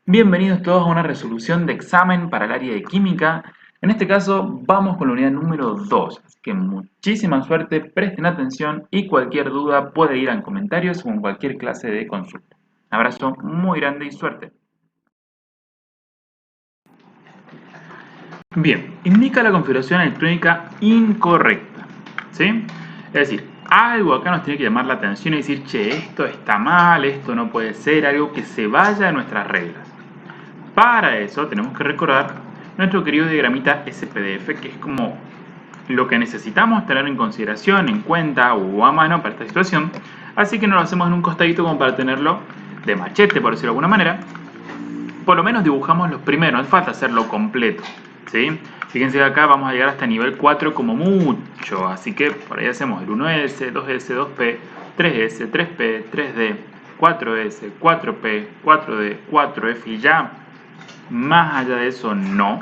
Bienvenidos todos a una resolución de examen para el área de química. En este caso vamos con la unidad número 2, así que muchísima suerte, presten atención y cualquier duda puede ir en comentarios o en cualquier clase de consulta. Abrazo muy grande y suerte. Bien, indica la configuración electrónica incorrecta, ¿sí? Es decir, algo acá nos tiene que llamar la atención y decir, che, esto está mal, esto no puede ser, algo que se vaya de nuestras reglas. Para eso tenemos que recordar nuestro querido diagramita SPDF, que es como lo que necesitamos tener en consideración, en cuenta o a mano para esta situación. Así que nos lo hacemos en un costadito como para tenerlo de machete, por decirlo de alguna manera. Por lo menos dibujamos los primeros, no hace falta hacerlo completo, ¿sí? Fíjense que acá vamos a llegar hasta nivel 4 como mucho, así que por ahí hacemos el 1S, 2S, 2P, 3S, 3P, 3D, 4S, 4P, 4D, 4F y ya más allá de eso no,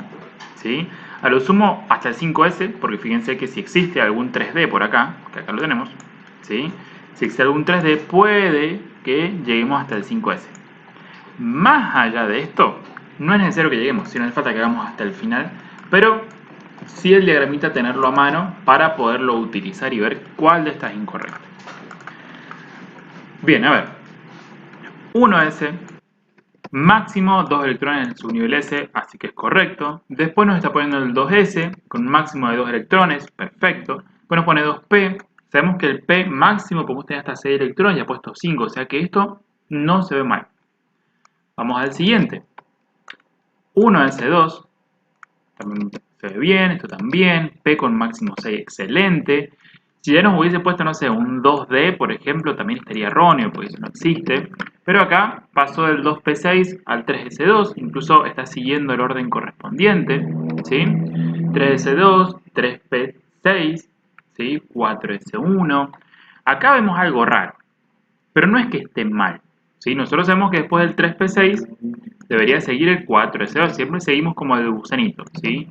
¿sí? A lo sumo hasta el 5S, porque fíjense que si existe algún 3D por acá, que acá lo tenemos, ¿sí? Si existe algún 3D puede que lleguemos hasta el 5S. Más allá de esto, no es necesario que lleguemos, sino hace falta que hagamos hasta el final, pero sí el diagramita tenerlo a mano para poderlo utilizar y ver cuál de estas es incorrecta. Bien, a ver, 1S, máximo 2 electrones en subnivel S, así que es correcto. Después nos está poniendo el 2S con un máximo de 2 electrones, perfecto. Después nos pone 2P, sabemos que el P máximo podemos tener hasta 6 electrones, ya ha puesto 5, o sea que esto no se ve mal. Vamos al siguiente. 1S2, también se ve bien, esto también. P con máximo 6, excelente. Si ya nos hubiese puesto, no sé, un 2D, por ejemplo, también estaría erróneo, porque eso no existe. Pero acá pasó del 2P6 al 3S2, incluso está siguiendo el orden correspondiente, ¿sí? 3S2, 3P6, ¿sí? 4S1. Acá vemos algo raro, pero no es que esté mal, ¿sí? Nosotros sabemos que después del 3P6 debería seguir el 4S2, siempre seguimos como el gusanito, ¿sí?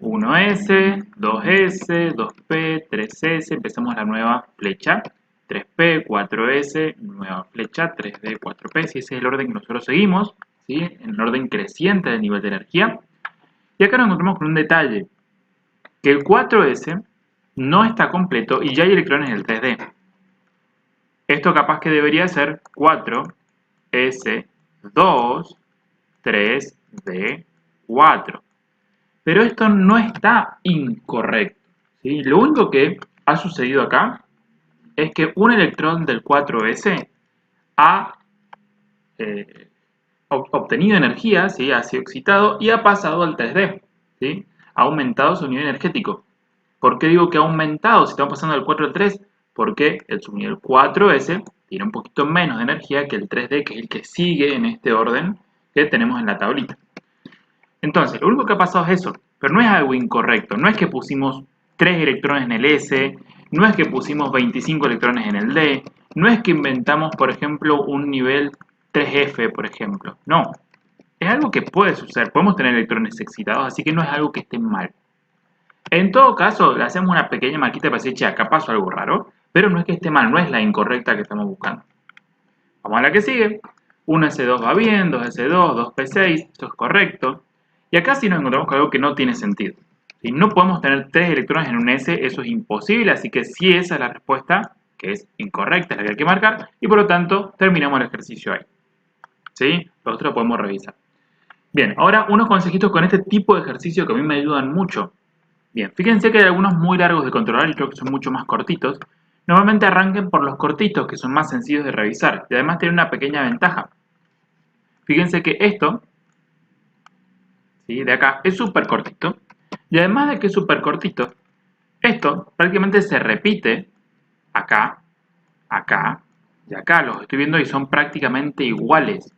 1S, 2S, 2P, 3S, empezamos la nueva flecha, 3P, 4S, nueva flecha, 3D, 4P, si ese es el orden que nosotros seguimos, ¿sí? En el orden creciente del nivel de energía. Y acá nos encontramos con un detalle, que el 4S no está completo y ya hay electrones en el 3D. Esto capaz que debería ser 4S, 2, 3D, 4. Pero esto no está incorrecto, ¿sí? Lo único que ha sucedido acá es que un electrón del 4S ha obtenido energía, ¿sí? Ha sido excitado y ha pasado al 3D, ¿sí? Ha aumentado su nivel energético. ¿Por qué digo que ha aumentado si estamos pasando del 4 al 3? Porque el subnivel 4S tiene un poquito menos de energía que el 3D, que es el que sigue en este orden que tenemos en la tablita. Entonces, lo único que ha pasado es eso, pero no es algo incorrecto. No es que pusimos 3 electrones en el S, no es que pusimos 25 electrones en el D, no es que inventamos, por ejemplo, un nivel 3F, por ejemplo. No, es algo que puede suceder. Podemos tener electrones excitados, así que no es algo que esté mal. En todo caso, le hacemos una pequeña marquita para decir, che, acá pasó algo raro, pero no es que esté mal, no es la incorrecta que estamos buscando. Vamos a la que sigue. 1S2 va bien, 2S2, 2P6, esto es correcto. Y acá sí nos encontramos con algo que no tiene sentido. Si no podemos tener 3 electrones en un S, eso es imposible, así que sí esa es la respuesta, que es incorrecta, es la que hay que marcar, y por lo tanto terminamos el ejercicio ahí. ¿Sí? Lo otro lo podemos revisar. Bien, ahora unos consejitos con este tipo de ejercicio que a mí me ayudan mucho. Bien, fíjense que hay algunos muy largos de controlar y creo que son mucho más cortitos. Normalmente arranquen por los cortitos, que son más sencillos de revisar, y además tienen una pequeña ventaja. Fíjense que esto, ¿sí? De acá, es súper cortito. Y además de que es súper cortito, esto prácticamente se repite acá, acá y acá. Los estoy viendo y son prácticamente iguales,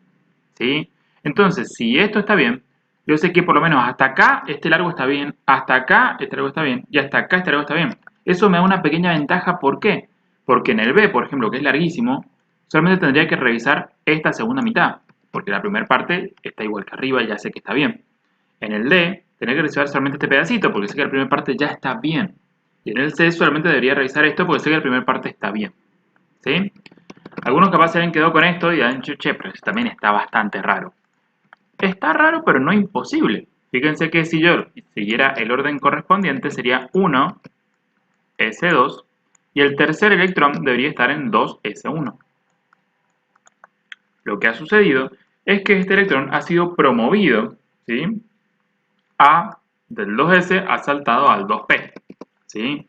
¿sí? Entonces, si esto está bien, yo sé que por lo menos hasta acá este largo está bien, hasta acá este largo está bien y hasta acá este largo está bien. Eso me da una pequeña ventaja, ¿por qué? Porque en el B, por ejemplo, que es larguísimo, solamente tendría que revisar esta segunda mitad, porque la primera parte está igual que arriba y ya sé que está bien. En el D, tendría que revisar solamente este pedacito, porque sé que la primera parte ya está bien. Y en el C solamente debería revisar esto, porque sé que la primera parte está bien. ¿Sí? Algunos capaz se habían quedado con esto y han dicho, che, pero esto también está bastante raro. Está raro, pero no imposible. Fíjense que si yo siguiera el orden correspondiente sería 1, S2, y el tercer electrón debería estar en 2S1. Lo que ha sucedido es que este electrón ha sido promovido, ¿sí? Del 2S ha saltado al 2P, ¿sí?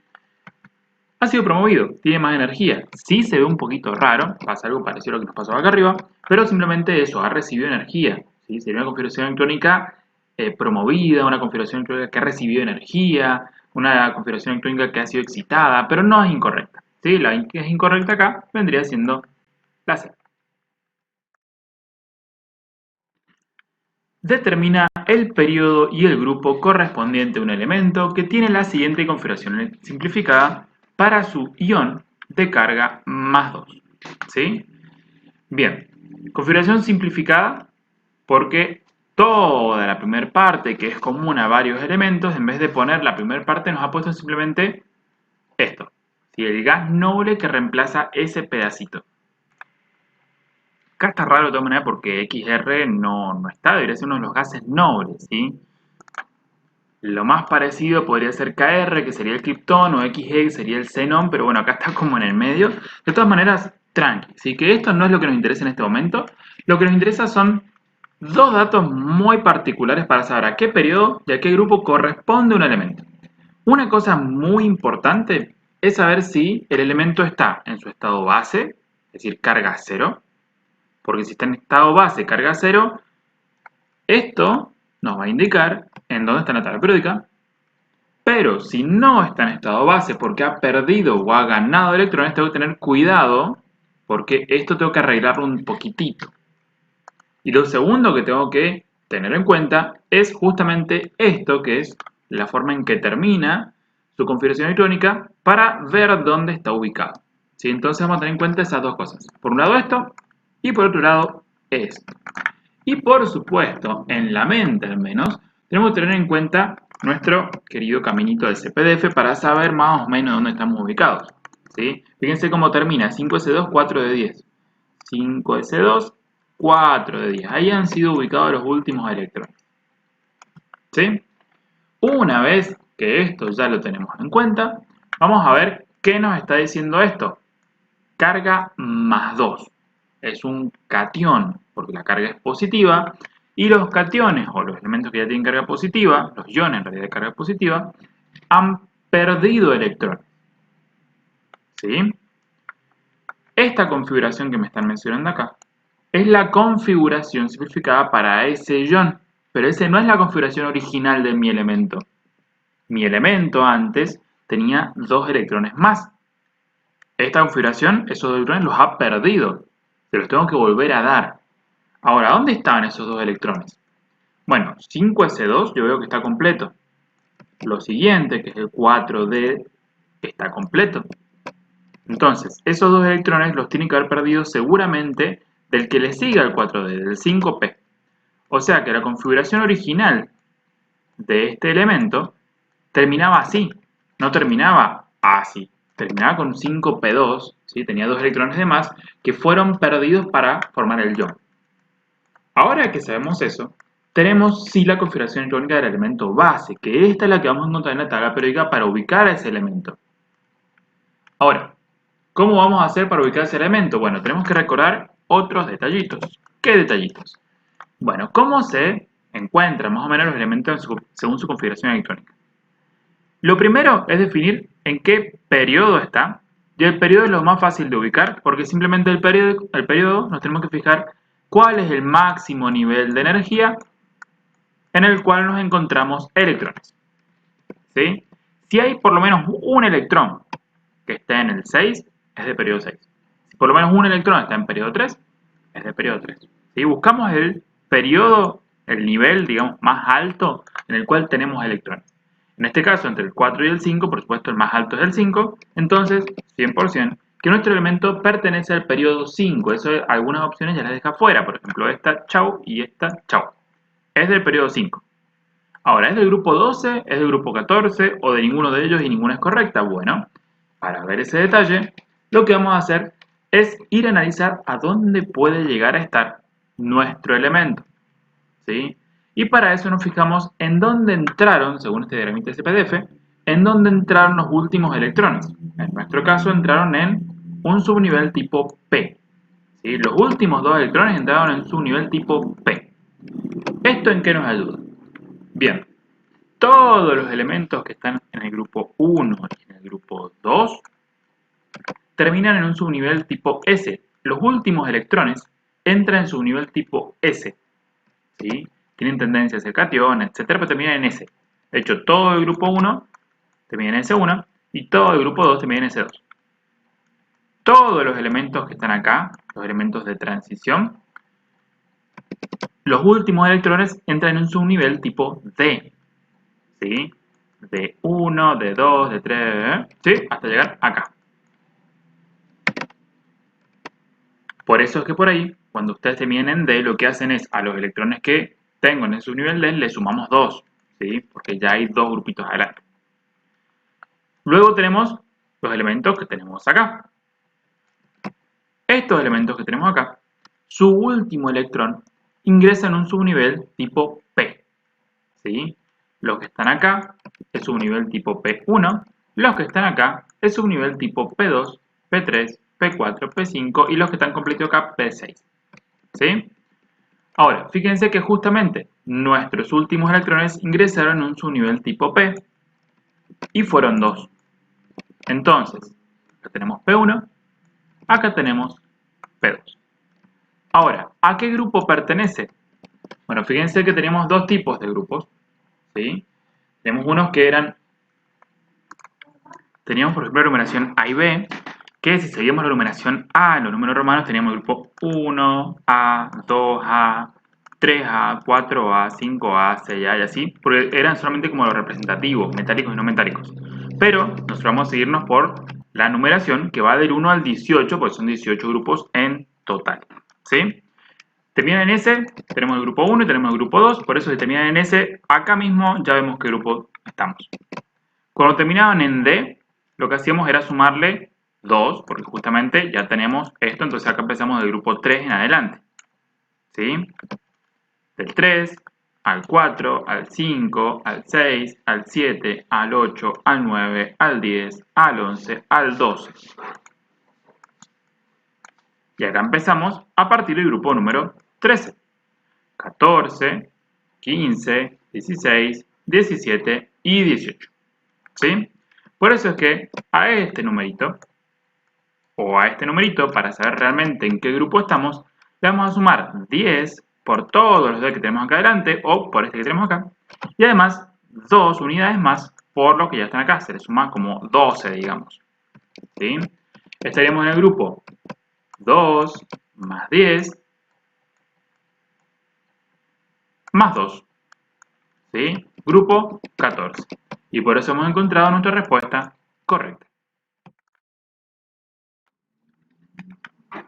Ha sido promovido, tiene más energía. Sí se ve un poquito raro, pasa algo parecido a lo que nos pasó acá arriba, pero simplemente eso, ha recibido energía, ¿sí? Sería una configuración electrónica promovida, una configuración electrónica que ha recibido energía, una configuración electrónica que ha sido excitada, pero no es incorrecta, ¿sí? La que es incorrecta acá vendría siendo la C. Determina el periodo y el grupo correspondiente a un elemento que tiene la siguiente configuración simplificada para su ion de carga más 2. ¿Sí? Bien, configuración simplificada porque toda la primera parte, que es común a varios elementos, en vez de poner la primera parte nos ha puesto simplemente esto. ¿Sí? El gas noble que reemplaza ese pedacito. Acá está raro de todas maneras porque XR no está, debería ser uno de los gases nobles, ¿sí? Lo más parecido podría ser KR, que sería el kriptón, o XG, que sería el xenón, pero bueno, acá está como en el medio. De todas maneras, tranqui, ¿sí? Que esto no es lo que nos interesa en este momento. Lo que nos interesa son dos datos muy particulares para saber a qué periodo y a qué grupo corresponde un elemento. Una cosa muy importante es saber si el elemento está en su estado base, es decir, carga cero, porque si está en estado base, carga cero, esto nos va a indicar en dónde está la tabla periódica, pero si no está en estado base porque ha perdido o ha ganado electrones, tengo que tener cuidado porque esto tengo que arreglarlo un poquitito. Y lo segundo que tengo que tener en cuenta es justamente esto, que es la forma en que termina su configuración electrónica para ver dónde está ubicado. ¿Sí? Entonces vamos a tener en cuenta esas dos cosas. Por un lado esto y por otro lado esto. Y por supuesto, en la mente al menos, tenemos que tener en cuenta nuestro querido caminito del CPDF para saber más o menos dónde estamos ubicados. ¿Sí? Fíjense cómo termina, 5S2, 4 de 10. 5S2, 4 de 10. Ahí han sido ubicados los últimos electrones. ¿Sí? Una vez que esto ya lo tenemos en cuenta, vamos a ver qué nos está diciendo esto. Carga más 2. Es un catión, porque la carga es positiva, y los cationes, o los elementos que ya tienen carga positiva, los iones en realidad de carga positiva, han perdido electrones. ¿Sí? Esta configuración que me están mencionando acá es la configuración simplificada para ese ion, pero esa no es la configuración original de mi elemento. Mi elemento antes tenía 2 electrones más. Esta configuración, esos 2 electrones los ha perdido, se los tengo que volver a dar. Ahora, ¿dónde estaban esos 2 electrones? Bueno, 5S2 yo veo que está completo. Lo siguiente, que es el 4D, está completo. Entonces, esos 2 electrones los tienen que haber perdido seguramente del que le sigue al 4D, del 5P. O sea que la configuración original de este elemento terminaba así, no terminaba así, terminaba con 5P2, ¿sí? Tenía 2 electrones de más que fueron perdidos para formar el ion. Ahora que sabemos eso, tenemos sí la configuración electrónica del elemento base, que esta es la que vamos a encontrar en la tabla periódica para ubicar a ese elemento. Ahora, ¿cómo vamos a hacer para ubicar ese elemento? Bueno, tenemos que recordar otros detallitos. ¿Qué detallitos? Bueno, ¿cómo se encuentran más o menos los elementos según su configuración electrónica? Lo primero es definir en qué periodo está, y el periodo es lo más fácil de ubicar, porque simplemente el periodo nos tenemos que fijar cuál es el máximo nivel de energía en el cual nos encontramos electrones. ¿Sí? Si hay por lo menos un electrón que esté en el 6, es de periodo 6. Si por lo menos un electrón está en periodo 3, es de periodo 3. ¿Sí? Buscamos el periodo, el nivel, digamos, más alto en el cual tenemos electrones. En este caso, entre el 4 y el 5, por supuesto el más alto es el 5, entonces 100% que nuestro elemento pertenece al periodo 5. Eso algunas opciones ya las deja fuera, por ejemplo esta chau y esta chau. Es del periodo 5. Ahora, ¿es del grupo 12, es del grupo 14 o de ninguno de ellos y ninguna es correcta? Bueno, para ver ese detalle, lo que vamos a hacer es ir a analizar a dónde puede llegar a estar nuestro elemento. ¿sí? Y para eso nos fijamos en dónde entraron, según este diagramita SPDF, en dónde entraron los últimos electrones. En nuestro caso entraron en un subnivel tipo P. ¿Sí? Los últimos dos electrones entraron en subnivel tipo P. ¿Esto en qué nos ayuda? Bien, todos los elementos que están en el grupo 1 y en el grupo 2 terminan en un subnivel tipo S. Los últimos electrones entran en subnivel tipo S. ¿Sí? Tienen tendencia a ser catión, etc., pero terminan en S. De hecho, todo el grupo 1 termina en S1 y todo el grupo 2 termina en S2. Todos los elementos que están acá, los elementos de transición, los últimos electrones entran en un subnivel tipo D. ¿Sí? D1, D2, D3, ¿sí? Hasta llegar acá. Por eso es que por ahí, cuando ustedes terminen en D, lo que hacen es a los electrones que tengo en el subnivel D, le sumamos 2, ¿sí? Porque ya hay dos grupitos adelante. Luego tenemos los elementos que tenemos acá. Estos elementos que tenemos acá, su último electrón ingresa en un subnivel tipo P. ¿Sí? Los que están acá es subnivel tipo P1, los que están acá es subnivel tipo P2, P3, P4, P5 y los que están completos acá P6. ¿Sí? Ahora, fíjense que justamente nuestros últimos electrones ingresaron en un subnivel tipo P y fueron 2. Entonces, acá tenemos P1, acá tenemos P2. Ahora, ¿a qué grupo pertenece? Bueno, fíjense que tenemos dos tipos de grupos, ¿sí? Tenemos unos que teníamos por ejemplo la numeración A y B, que si seguíamos la numeración A en los números romanos teníamos el grupo 1A, 2A, 3A, 4A, 5A, 6A y así, porque eran solamente como los representativos, metálicos y no metálicos. Pero nosotros vamos a seguirnos por la numeración que va del 1 al 18, porque son 18 grupos en total, ¿sí? Terminan en S, tenemos el grupo 1 y tenemos el grupo 2, por eso si terminan en S, acá mismo ya vemos qué grupo estamos. Cuando terminaban en D, lo que hacíamos era sumarle 2, porque justamente ya tenemos esto, entonces acá empezamos del grupo 3 en adelante. ¿Sí? Del 3 al 4, al 5, al 6, al 7, al 8, al 9, al 10, al 11, al 12. Y acá empezamos a partir del grupo número 13, 14, 15, 16, 17 y 18. ¿Sí? Por eso es que a este numerito, o a este numerito, para saber realmente en qué grupo estamos, le vamos a sumar 10 por todos los que tenemos acá adelante, o por este que tenemos acá, y además 2 unidades más por los que ya están acá, se le suma como 12, digamos. ¿Sí? Estaríamos en el grupo 2 más 10 más 2. ¿Sí? Grupo 14. Y por eso hemos encontrado nuestra respuesta correcta.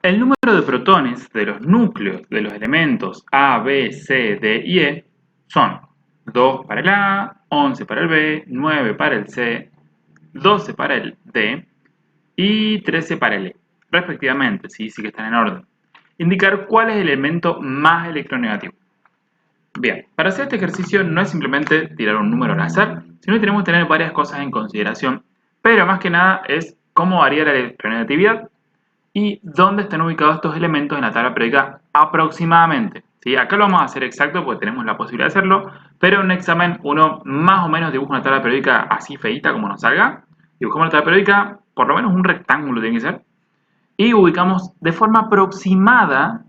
El número de protones de los núcleos de los elementos A, B, C, D y E son 2 para el A, 11 para el B, 9 para el C, 12 para el D y 13 para el E, respectivamente, sí que están en orden. Indicar cuál es el elemento más electronegativo. Bien, para hacer este ejercicio no es simplemente tirar un número al azar, sino que tenemos que tener varias cosas en consideración, pero más que nada es cómo varía la electronegatividad y dónde están ubicados estos elementos en la tabla periódica aproximadamente. ¿Sí? Acá lo vamos a hacer exacto porque tenemos la posibilidad de hacerlo, pero en un examen uno más o menos dibuja una tabla periódica así feita como nos salga. Dibujamos la tabla periódica, por lo menos un rectángulo tiene que ser, y ubicamos de forma aproximada,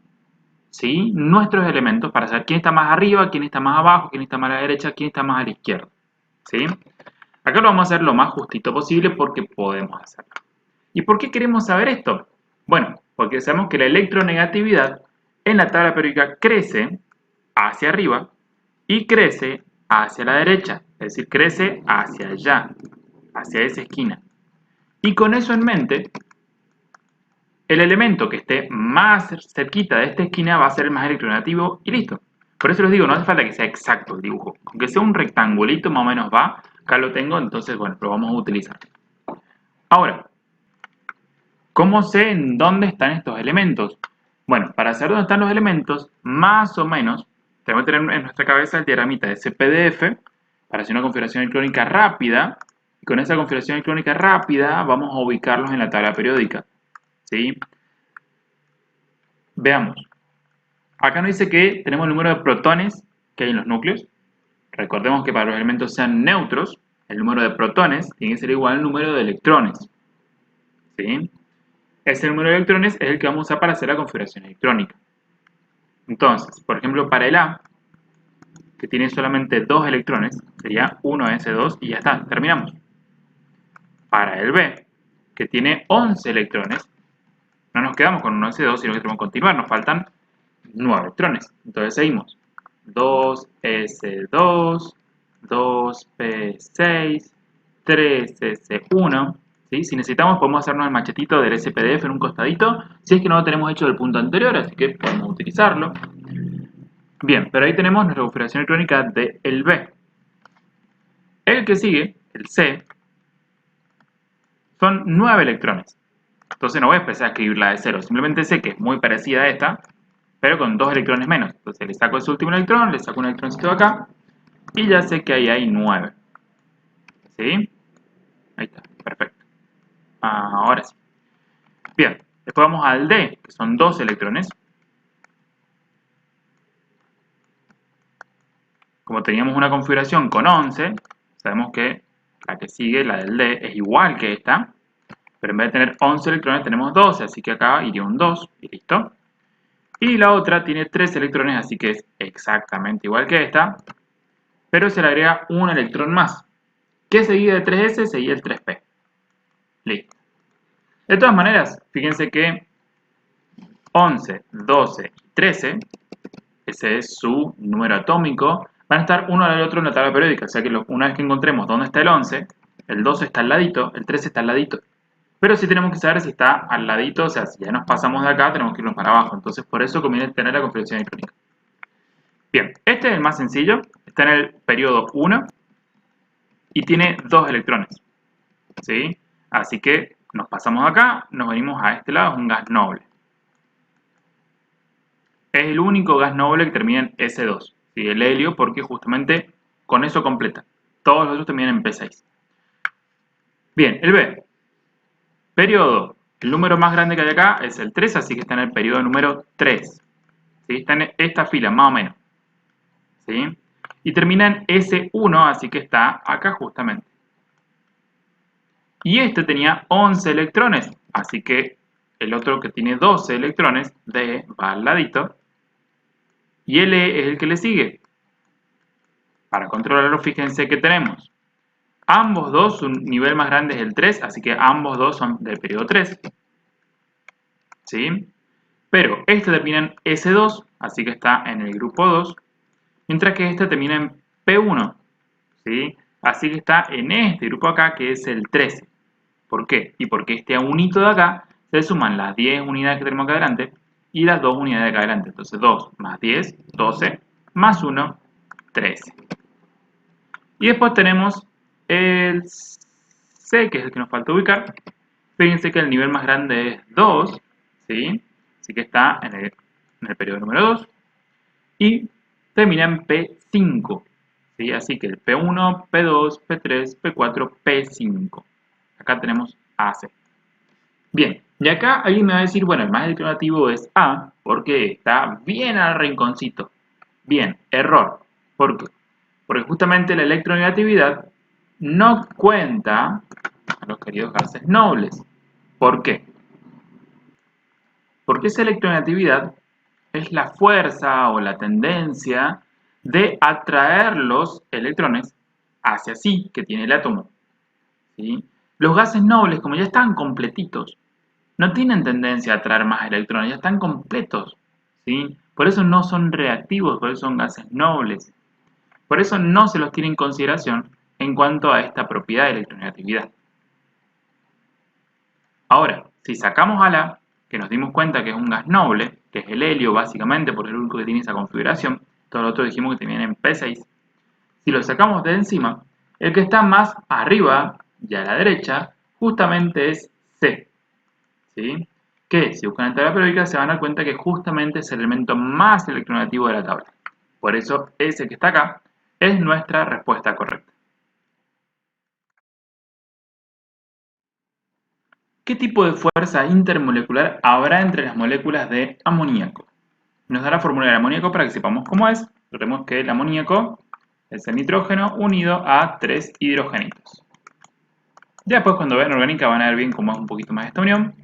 ¿sí?, nuestros elementos para saber quién está más arriba, quién está más abajo, quién está más a la derecha, quién está más a la izquierda. ¿Sí? Acá lo vamos a hacer lo más justito posible porque podemos hacerlo. ¿Y por qué queremos saber esto? Bueno, porque sabemos que la electronegatividad en la tabla periódica crece hacia arriba y crece hacia la derecha, es decir, crece hacia allá, hacia esa esquina. Y con eso en mente, el elemento que esté más cerquita de esta esquina va a ser el más electronegativo y listo. Por eso les digo, no hace falta que sea exacto el dibujo. Aunque sea un rectangulito más o menos va, acá lo tengo, entonces bueno, lo vamos a utilizar. Ahora, ¿cómo sé en dónde están estos elementos? Bueno, para saber dónde están los elementos, más o menos, Tenemos que tener en nuestra cabeza el diagramita de ese PDF para hacer una configuración electrónica rápida. Y con esa configuración electrónica rápida vamos a ubicarlos en la tabla periódica. ¿Sí? Veamos. Acá nos dice que tenemos el número de protones que hay en los núcleos. Recordemos que para los elementos sean neutros, el número de protones tiene que ser igual al número de electrones. ¿Sí? Ese número de electrones es el que vamos a usar para hacer la configuración electrónica. Entonces, por ejemplo, para el A, que tiene solamente 2 electrones, sería 1s2 y ya está, terminamos. Para el B, que tiene 11 electrones, no nos quedamos con 1s2, sino que tenemos que continuar, nos faltan 9 electrones. Entonces seguimos. 2s2, 2p6, 3s1. ¿Sí? Si necesitamos podemos hacernos el machetito del SPDF en un costadito, si es que no lo tenemos hecho del punto anterior, así que podemos utilizarlo. Bien, pero ahí tenemos nuestra configuración electrónica del B. El que sigue, el C, son 9 electrones. Entonces no voy a empezar a escribir la de 0, simplemente sé que es muy parecida a esta, pero con 2 electrones menos. Entonces le saco ese último electrón, le saco un electroncito de acá, y ya sé que ahí hay 9. ¿Sí? Ahí está, perfecto. Ahora sí. Bien, después vamos al D, que son 2 electrones. Como teníamos una configuración con 11, sabemos que la que sigue, la del D, es igual que esta, pero en vez de tener 11 electrones tenemos 12, así que acá iría un 2 y listo. Y la otra tiene 3 electrones, así que es exactamente igual que esta, pero se le agrega un electrón más. ¿Qué seguía de 3s? Seguía el 3p. Listo. De todas maneras, fíjense que 11, 12 y 13, ese es su número atómico, van a estar uno al otro en la tabla periódica. O sea que una vez que encontremos dónde está el 11, el 12 está al ladito, el 13 está al ladito. Pero sí tenemos que saber si está al ladito, o sea, si ya nos pasamos de acá, tenemos que irnos para abajo. Entonces, por eso conviene tener la configuración electrónica. Bien, este es el más sencillo. Está en el periodo 1 y tiene 2 electrones. ¿Sí? Así que nos pasamos acá, nos venimos a este lado, es un gas noble. Es el único gas noble que termina en S2. ¿Sí? El helio, porque justamente con eso completa. Todos los otros terminan en P6. Bien, el B. Periodo. El número más grande que hay acá es el 3, así que está en el periodo número 3. ¿Sí? Está en esta fila, más o menos. ¿Sí? Y termina en S1, así que está acá justamente. Y este tenía 11 electrones, así que el otro que tiene 12 electrones, D, va al ladito. Y el E es el que le sigue. Para controlarlo, fíjense que tenemos ambos dos, su nivel más grande es el 3, así que ambos dos son del periodo 3. ¿Sí? Pero este termina en S2, así que está en el grupo 2, mientras que este termina en P1. ¿Sí? Así que está en este grupo acá, que es el 13. ¿Por qué? Y porque este unito de acá se suman las 10 unidades que tenemos acá adelante y las 2 unidades de acá adelante. Entonces 2 más 10, 12, más 1, 13. Y después tenemos el C, que es el que nos falta ubicar. Fíjense que el nivel más grande es 2, ¿sí? Así que está en el periodo número 2. Y termina en P5, ¿sí? Así que el P1, P2, P3, P4, P5. Acá tenemos AC. Bien, y acá alguien me va a decir, bueno, el más alternativo es A, porque está bien al rinconcito. Bien, error. ¿Por qué? Porque justamente la electronegatividad no cuenta a los queridos gases nobles. ¿Por qué? Porque esa electronegatividad es la fuerza o la tendencia de atraer los electrones hacia sí que tiene el átomo. ¿Sí? Los gases nobles, como ya están completitos, no tienen tendencia a atraer más electrones, ya están completos. ¿Sí? Por eso no son reactivos, por eso son gases nobles. Por eso no se los tiene en consideración en cuanto a esta propiedad de electronegatividad. Ahora, si sacamos a la, que nos dimos cuenta que es un gas noble, que es el helio básicamente, porque es el único que tiene esa configuración, todos los otros dijimos que tenían en P6, si lo sacamos de encima, el que está más arriba y a la derecha justamente es C. ¿Sí? Que si buscan en la tabla periódica se van a dar cuenta que justamente es el elemento más electronegativo de la tabla. Por eso ese que está acá es nuestra respuesta correcta. ¿Qué tipo de fuerza intermolecular habrá entre las moléculas de amoníaco? Nos da la fórmula del amoníaco para que sepamos cómo es. Recordemos que el amoníaco es el nitrógeno unido a 3 hidrogenitos. Ya después cuando vean orgánica van a ver bien cómo es un poquito más esta unión.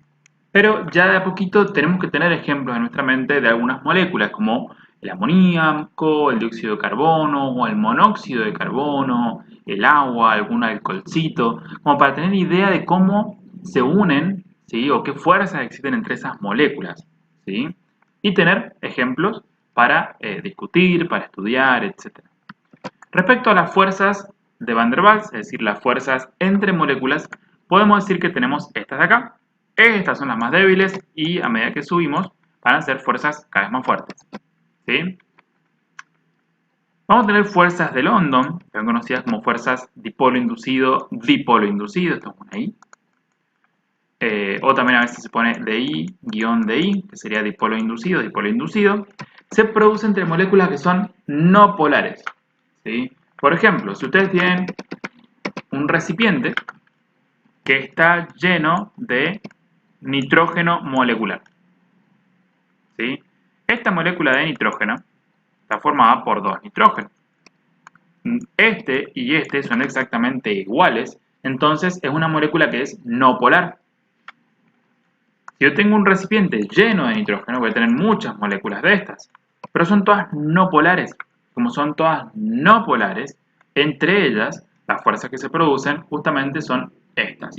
Pero ya de a poquito tenemos que tener ejemplos en nuestra mente de algunas moléculas como el amoníaco, el dióxido de carbono o el monóxido de carbono, el agua, algún alcoholcito, como para tener idea de cómo se unen, ¿sí? O qué fuerzas existen entre esas moléculas, ¿sí? Y tener ejemplos para discutir, para estudiar, etc. Respecto a las fuerzas de Van der Waals, es decir, las fuerzas entre moléculas, podemos decir que tenemos estas de acá. Estas son las más débiles y a medida que subimos van a ser fuerzas cada vez más fuertes. ¿Sí? Vamos a tener fuerzas de London, que son conocidas como fuerzas dipolo inducido, esto es una I. O también a veces se pone DI, que sería dipolo inducido, se produce entre moléculas que son no polares. ¿Sí? Por ejemplo, si ustedes tienen un recipiente que está lleno de nitrógeno molecular, ¿sí? Esta molécula de nitrógeno está formada por dos nitrógenos. Este y este son exactamente iguales, entonces es una molécula que es no polar. Si yo tengo un recipiente lleno de nitrógeno, voy a tener muchas moléculas de estas, pero son todas no polares. Como son todas no polares, entre ellas, las fuerzas que se producen justamente son estas,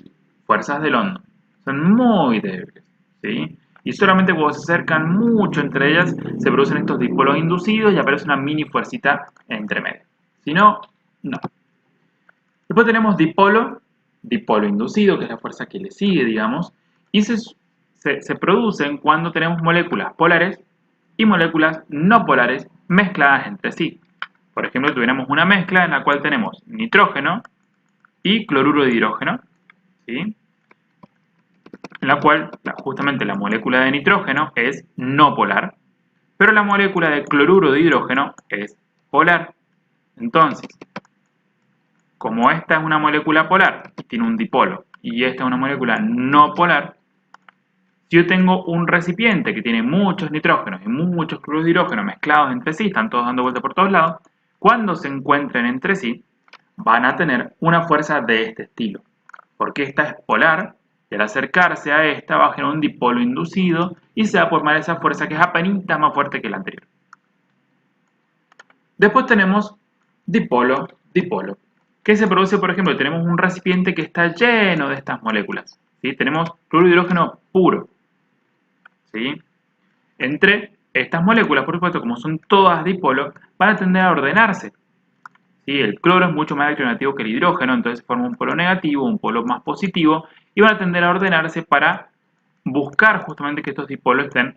fuerzas de London. Son muy débiles, ¿sí? Y solamente cuando se acercan mucho entre ellas, se producen estos dipolos inducidos y aparece una mini fuercita entre medio. Si no, no. Después tenemos dipolo inducido, que es la fuerza que le sigue, digamos, y se producen cuando tenemos moléculas polares y moléculas no polares mezcladas entre sí. Por ejemplo, tuviéramos una mezcla en la cual tenemos nitrógeno y cloruro de hidrógeno, ¿sí? En la cual justamente la molécula de nitrógeno es no polar, pero la molécula de cloruro de hidrógeno es polar. Entonces, como esta es una molécula polar y tiene un dipolo, y esta es una molécula no polar, si yo tengo un recipiente que tiene muchos nitrógenos y muchos cloruros de hidrógeno mezclados entre sí, están todos dando vuelta por todos lados, cuando se encuentren entre sí, van a tener una fuerza de este estilo. Porque esta es polar, y al acercarse a esta va a generar un dipolo inducido y se va a formar esa fuerza que es apenas más fuerte que la anterior. Después tenemos dipolo, que se produce, por ejemplo, tenemos un recipiente que está lleno de estas moléculas, ¿sí? Tenemos cloruro de hidrógeno puro, ¿sí? Entre estas moléculas, por supuesto, como son todas dipolo, van a tender a ordenarse, ¿sí? El cloro es mucho más electronegativo que el hidrógeno, entonces forma un polo negativo, un polo más positivo, y van a tender a ordenarse para buscar justamente que estos dipolos estén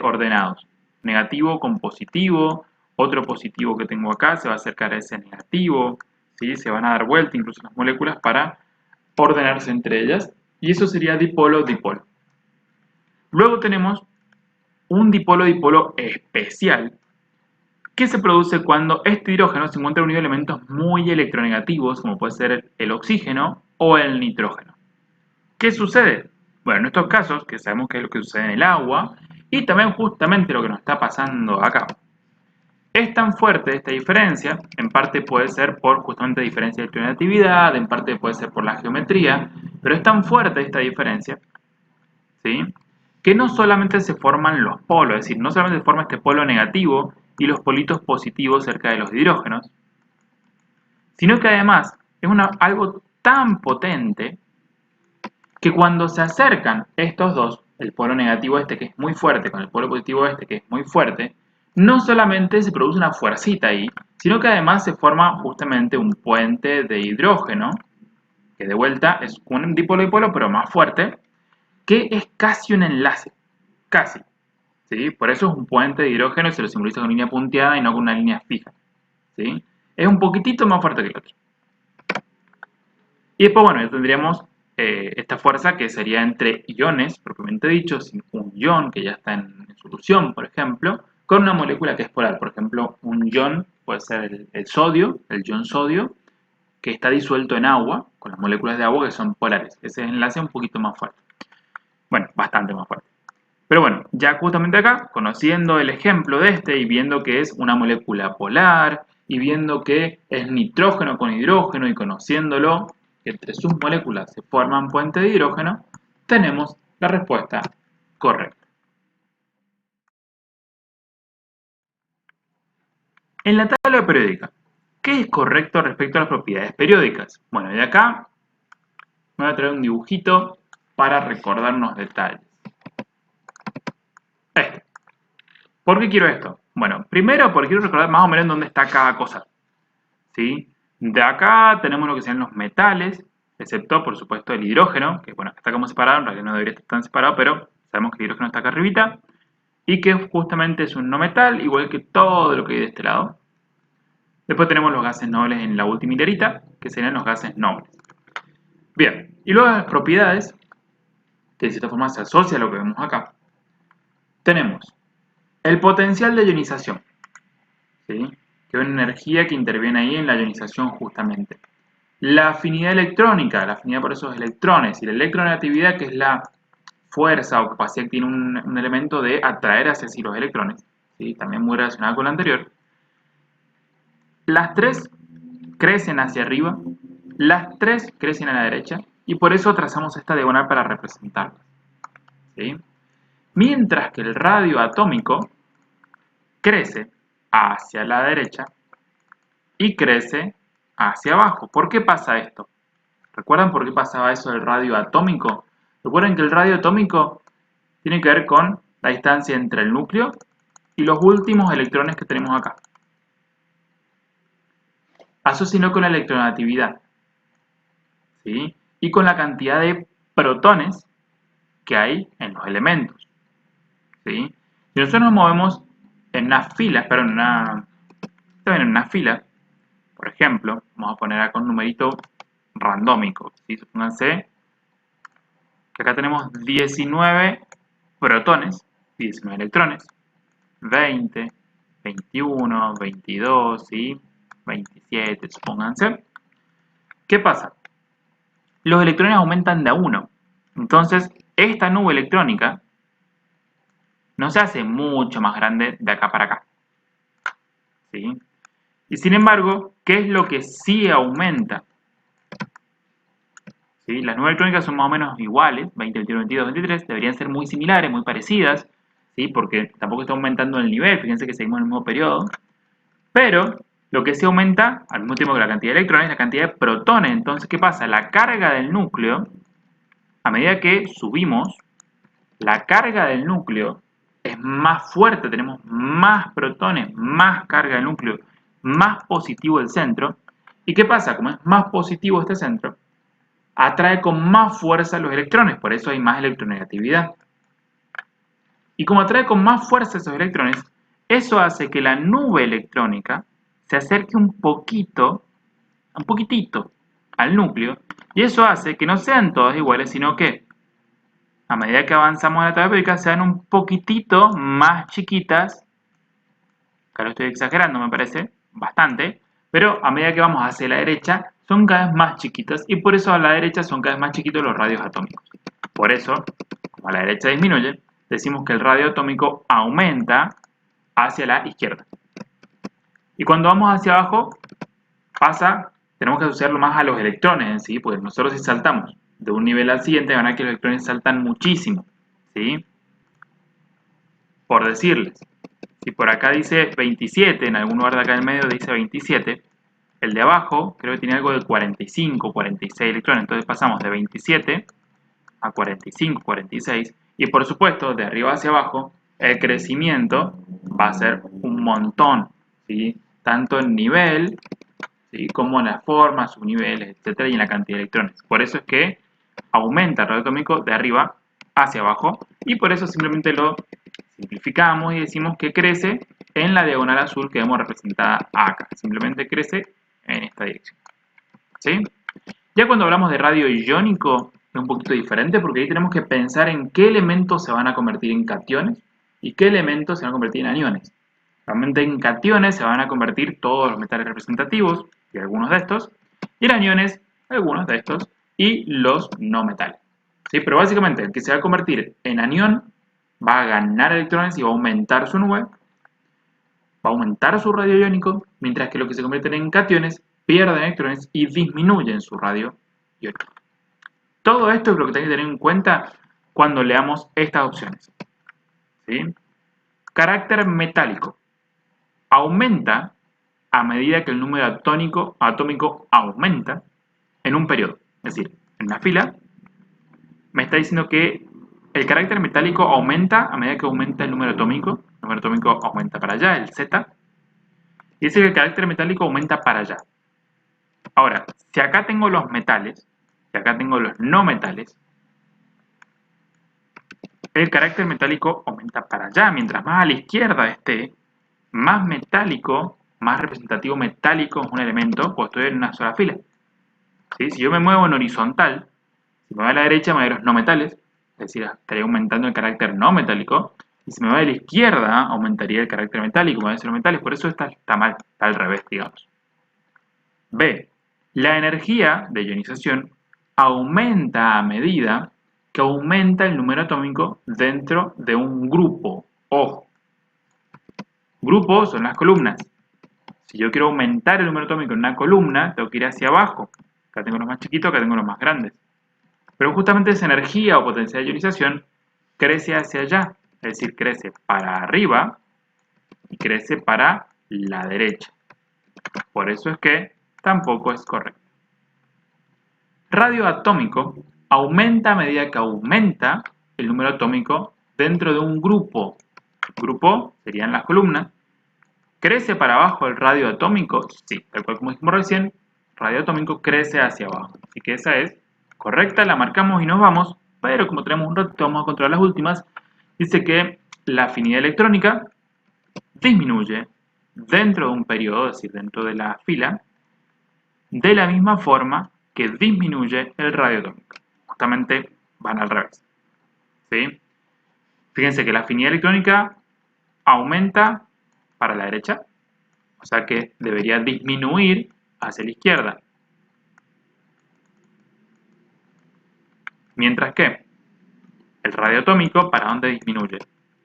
ordenados. Negativo con positivo, otro positivo que tengo acá se va a acercar a ese negativo, ¿sí? Se van a dar vuelta incluso las moléculas para ordenarse entre ellas, y eso sería dipolo. Luego tenemos un dipolo especial, que se produce cuando este hidrógeno se encuentra unido a elementos muy electronegativos, como puede ser el oxígeno o el nitrógeno. ¿Qué sucede? Bueno, en estos casos, que sabemos que es lo que sucede en el agua, y también justamente lo que nos está pasando acá. Es tan fuerte esta diferencia, en parte puede ser por justamente diferencia de electronegatividad, en parte puede ser por la geometría, pero es tan fuerte esta diferencia, ¿sí? Que no solamente se forman los polos, es decir, no solamente se forma este polo negativo y los politos positivos cerca de los hidrógenos, sino que además es algo tan potente que cuando se acercan estos dos, el polo negativo este que es muy fuerte con el polo positivo este que es muy fuerte, no solamente se produce una fuercita ahí, sino que además se forma justamente un puente de hidrógeno, que de vuelta es un dipolo pero más fuerte, que es casi un enlace, casi, ¿sí? Por eso es un puente de hidrógeno y se lo simboliza con línea punteada y no con una línea fija, ¿sí? Es un poquitito más fuerte que el otro. Y después, bueno, ya tendríamos esta fuerza que sería entre iones, propiamente dicho, un ion que ya está en solución, por ejemplo, con una molécula que es polar. Por ejemplo, un ion puede ser el sodio, el ion sodio, que está disuelto en agua, con las moléculas de agua que son polares. Ese enlace es un poquito más fuerte. Bueno, bastante más fuerte. Pero bueno, ya justamente acá, conociendo el ejemplo de este y viendo que es una molécula polar y viendo que es nitrógeno con hidrógeno y conociéndolo, que entre sus moléculas se forman puentes de hidrógeno, tenemos la respuesta correcta. En la tabla periódica, ¿qué es correcto respecto a las propiedades periódicas? Bueno, y acá me voy a traer un dibujito para recordarnos detalles. ¿Por qué quiero esto? Bueno, primero porque quiero recordar más o menos dónde está cada cosa. ¿Sí? De acá tenemos lo que sean los metales, excepto por supuesto el hidrógeno, que bueno, está como separado, en realidad no debería estar tan separado, pero sabemos que el hidrógeno está acá arribita, y que justamente es un no metal, igual que todo lo que hay de este lado. Después tenemos los gases nobles en la última hilerita, que serían los gases nobles. Bien, y luego las propiedades, que de cierta forma se asocia a lo que vemos acá. Tenemos el potencial de ionización, ¿sí? Que es una energía que interviene ahí en la ionización justamente. La afinidad electrónica, la afinidad por esos electrones, y la electronegatividad, que es la fuerza o capacidad que tiene un elemento de atraer hacia sí los electrones, ¿sí? También muy relacionada con la anterior. Las tres crecen hacia arriba, las tres crecen a la derecha, y por eso trazamos esta diagonal para representarlas, ¿sí? Mientras que el radio atómico crece hacia la derecha y crece hacia abajo. ¿Por qué pasa esto? ¿Recuerdan por qué pasaba eso del radio atómico? Recuerden que el radio atómico tiene que ver con la distancia entre el núcleo y los últimos electrones que tenemos acá. Asociado con la electronegatividad, ¿sí? Y con la cantidad de protones que hay en los elementos, ¿sí? Si nosotros nos movemos en una fila, en una fila, por ejemplo, vamos a poner acá un numerito randómico, ¿sí? Supónganse que acá tenemos 19 protones y 19 electrones, 20, 21, 22, ¿sí? 27, supónganse. ¿Qué pasa? Los electrones aumentan de a 1. Entonces, esta nube electrónica no se hace mucho más grande de acá para acá, ¿sí? Y sin embargo, ¿qué es lo que sí aumenta? ¿Sí? Las nubes electrónicas son más o menos iguales, 20, 21, 22, 23, deberían ser muy similares, muy parecidas, ¿sí? Porque tampoco está aumentando el nivel, fíjense que seguimos en el mismo periodo, pero lo que sí aumenta, al mismo tiempo que la cantidad de electrones, es la cantidad de protones. Entonces, ¿qué pasa? La carga del núcleo, a medida que subimos, la carga del núcleo es más fuerte, tenemos más protones, más carga del núcleo, más positivo el centro. ¿Y qué pasa? Como es más positivo este centro, atrae con más fuerza los electrones, por eso hay más electronegatividad. Y como atrae con más fuerza esos electrones, eso hace que la nube electrónica se acerque un poquitito al núcleo, y eso hace que no sean todas iguales, sino que a medida que avanzamos en la tabla periódica sean un poquitito más chiquitas. Acá lo estoy exagerando, me parece, bastante, pero a medida que vamos hacia la derecha son cada vez más chiquitas, y por eso a la derecha son cada vez más chiquitos los radios atómicos. Por eso, como a la derecha disminuye, decimos que el radio atómico aumenta hacia la izquierda. Y cuando vamos hacia abajo, tenemos que asociarlo más a los electrones en sí, porque nosotros si saltamos de un nivel al siguiente, van a ver que los electrones saltan muchísimo, ¿sí? Por decirles, si por acá dice 27, en algún lugar de acá en medio dice 27, el de abajo creo que tiene algo de 45, 46 electrones, entonces pasamos de 27 a 45, 46, y por supuesto, de arriba hacia abajo, el crecimiento va a ser un montón, ¿sí? Tanto en nivel, ¿sí? Como en la forma, subniveles, etcétera, y en la cantidad de electrones. Por eso es que aumenta el radio atómico de arriba hacia abajo, y por eso simplemente lo simplificamos y decimos que crece en la diagonal azul que vemos representada acá. Simplemente crece en esta dirección, ¿sí? Ya cuando hablamos de radio iónico es un poquito diferente porque ahí tenemos que pensar en qué elementos se van a convertir en cationes y qué elementos se van a convertir en aniones. Realmente en cationes se van a convertir todos los metales representativos y algunos de estos, y en aniones algunos de estos y los no metales. ¿Sí? Pero básicamente el que se va a convertir en anión va a ganar electrones y va a aumentar su nube, va a aumentar su radio iónico, mientras que los que se convierten en cationes pierden electrones y disminuyen su radio iónico. Todo esto es lo que tenés que tener en cuenta cuando leamos estas opciones. ¿Sí? Carácter metálico. Aumenta a medida que el número atómico aumenta en un periodo. Es decir, en una fila me está diciendo que el carácter metálico aumenta a medida que aumenta el número atómico. El número atómico aumenta para allá, el Z. Y dice que el carácter metálico aumenta para allá. Ahora, si acá tengo los metales, si acá tengo los no metales, el carácter metálico aumenta para allá. Mientras más a la izquierda esté, más metálico, más representativo metálico es un elemento, pues estoy en una sola fila. ¿Sí? Si yo me muevo en horizontal, si me voy a la derecha me voy a los no metales, es decir, estaría aumentando el carácter no metálico, y si me voy a la izquierda, aumentaría el carácter metálico, me voy a los metales, por eso está mal, está al revés, digamos. B. La energía de ionización aumenta a medida que aumenta el número atómico dentro de un grupo. Ojo, grupos son las columnas. Si yo quiero aumentar el número atómico en una columna, tengo que ir hacia abajo. Acá tengo los más chiquitos, acá tengo los más grandes. Pero justamente esa energía o potencial de ionización crece hacia allá. Es decir, crece para arriba y crece para la derecha. Por eso es que tampoco es correcto. Radio atómico aumenta a medida que aumenta el número atómico dentro de un grupo. Grupo serían las columnas. ¿Crece para abajo el radio atómico? Sí, tal cual como dijimos recién, radio atómico crece hacia abajo. Así que esa es correcta, la marcamos y nos vamos, pero como tenemos un ratito vamos a controlar las últimas. Dice que la afinidad electrónica disminuye dentro de un periodo, es decir, dentro de la fila, de la misma forma que disminuye el radio atómico. Justamente van al revés. ¿Sí? Fíjense que la afinidad electrónica aumenta para la derecha, o sea que debería disminuir hacia la izquierda. Mientras que el radio atómico, ¿para dónde disminuye?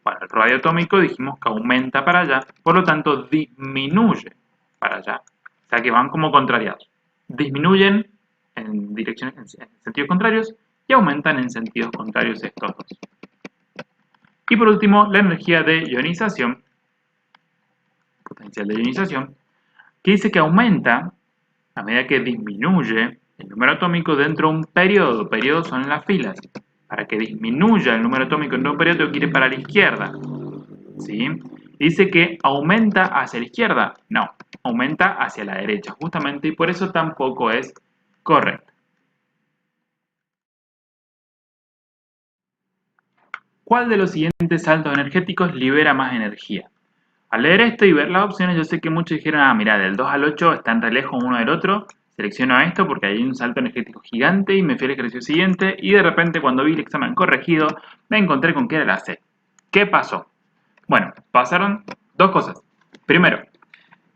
Bueno, el radio atómico dijimos que aumenta para allá, por lo tanto disminuye para allá. O sea que van como contrariados. Disminuyen en sentidos contrarios y aumentan en sentidos contrarios estos dos. Y por último, la energía de ionización, potencial de ionización, que dice que aumenta a medida que disminuye el número atómico dentro de un periodo. Periodos son las filas. Para que disminuya el número atómico dentro de un periodo, tengo que ir para la izquierda. ¿Sí? Dice que aumenta hacia la izquierda. No, aumenta hacia la derecha, justamente, y por eso tampoco es correcto. ¿Cuál de los siguientes saltos energéticos libera más energía? Al leer esto y ver las opciones, yo sé que muchos dijeron, ah, mira, del 2 al 8 están re lejos uno del otro, selecciono esto porque hay un salto energético gigante y me fui al ejercicio siguiente, y de repente cuando vi el examen corregido, me encontré con que era la C. ¿Qué pasó? Bueno, pasaron dos cosas. Primero,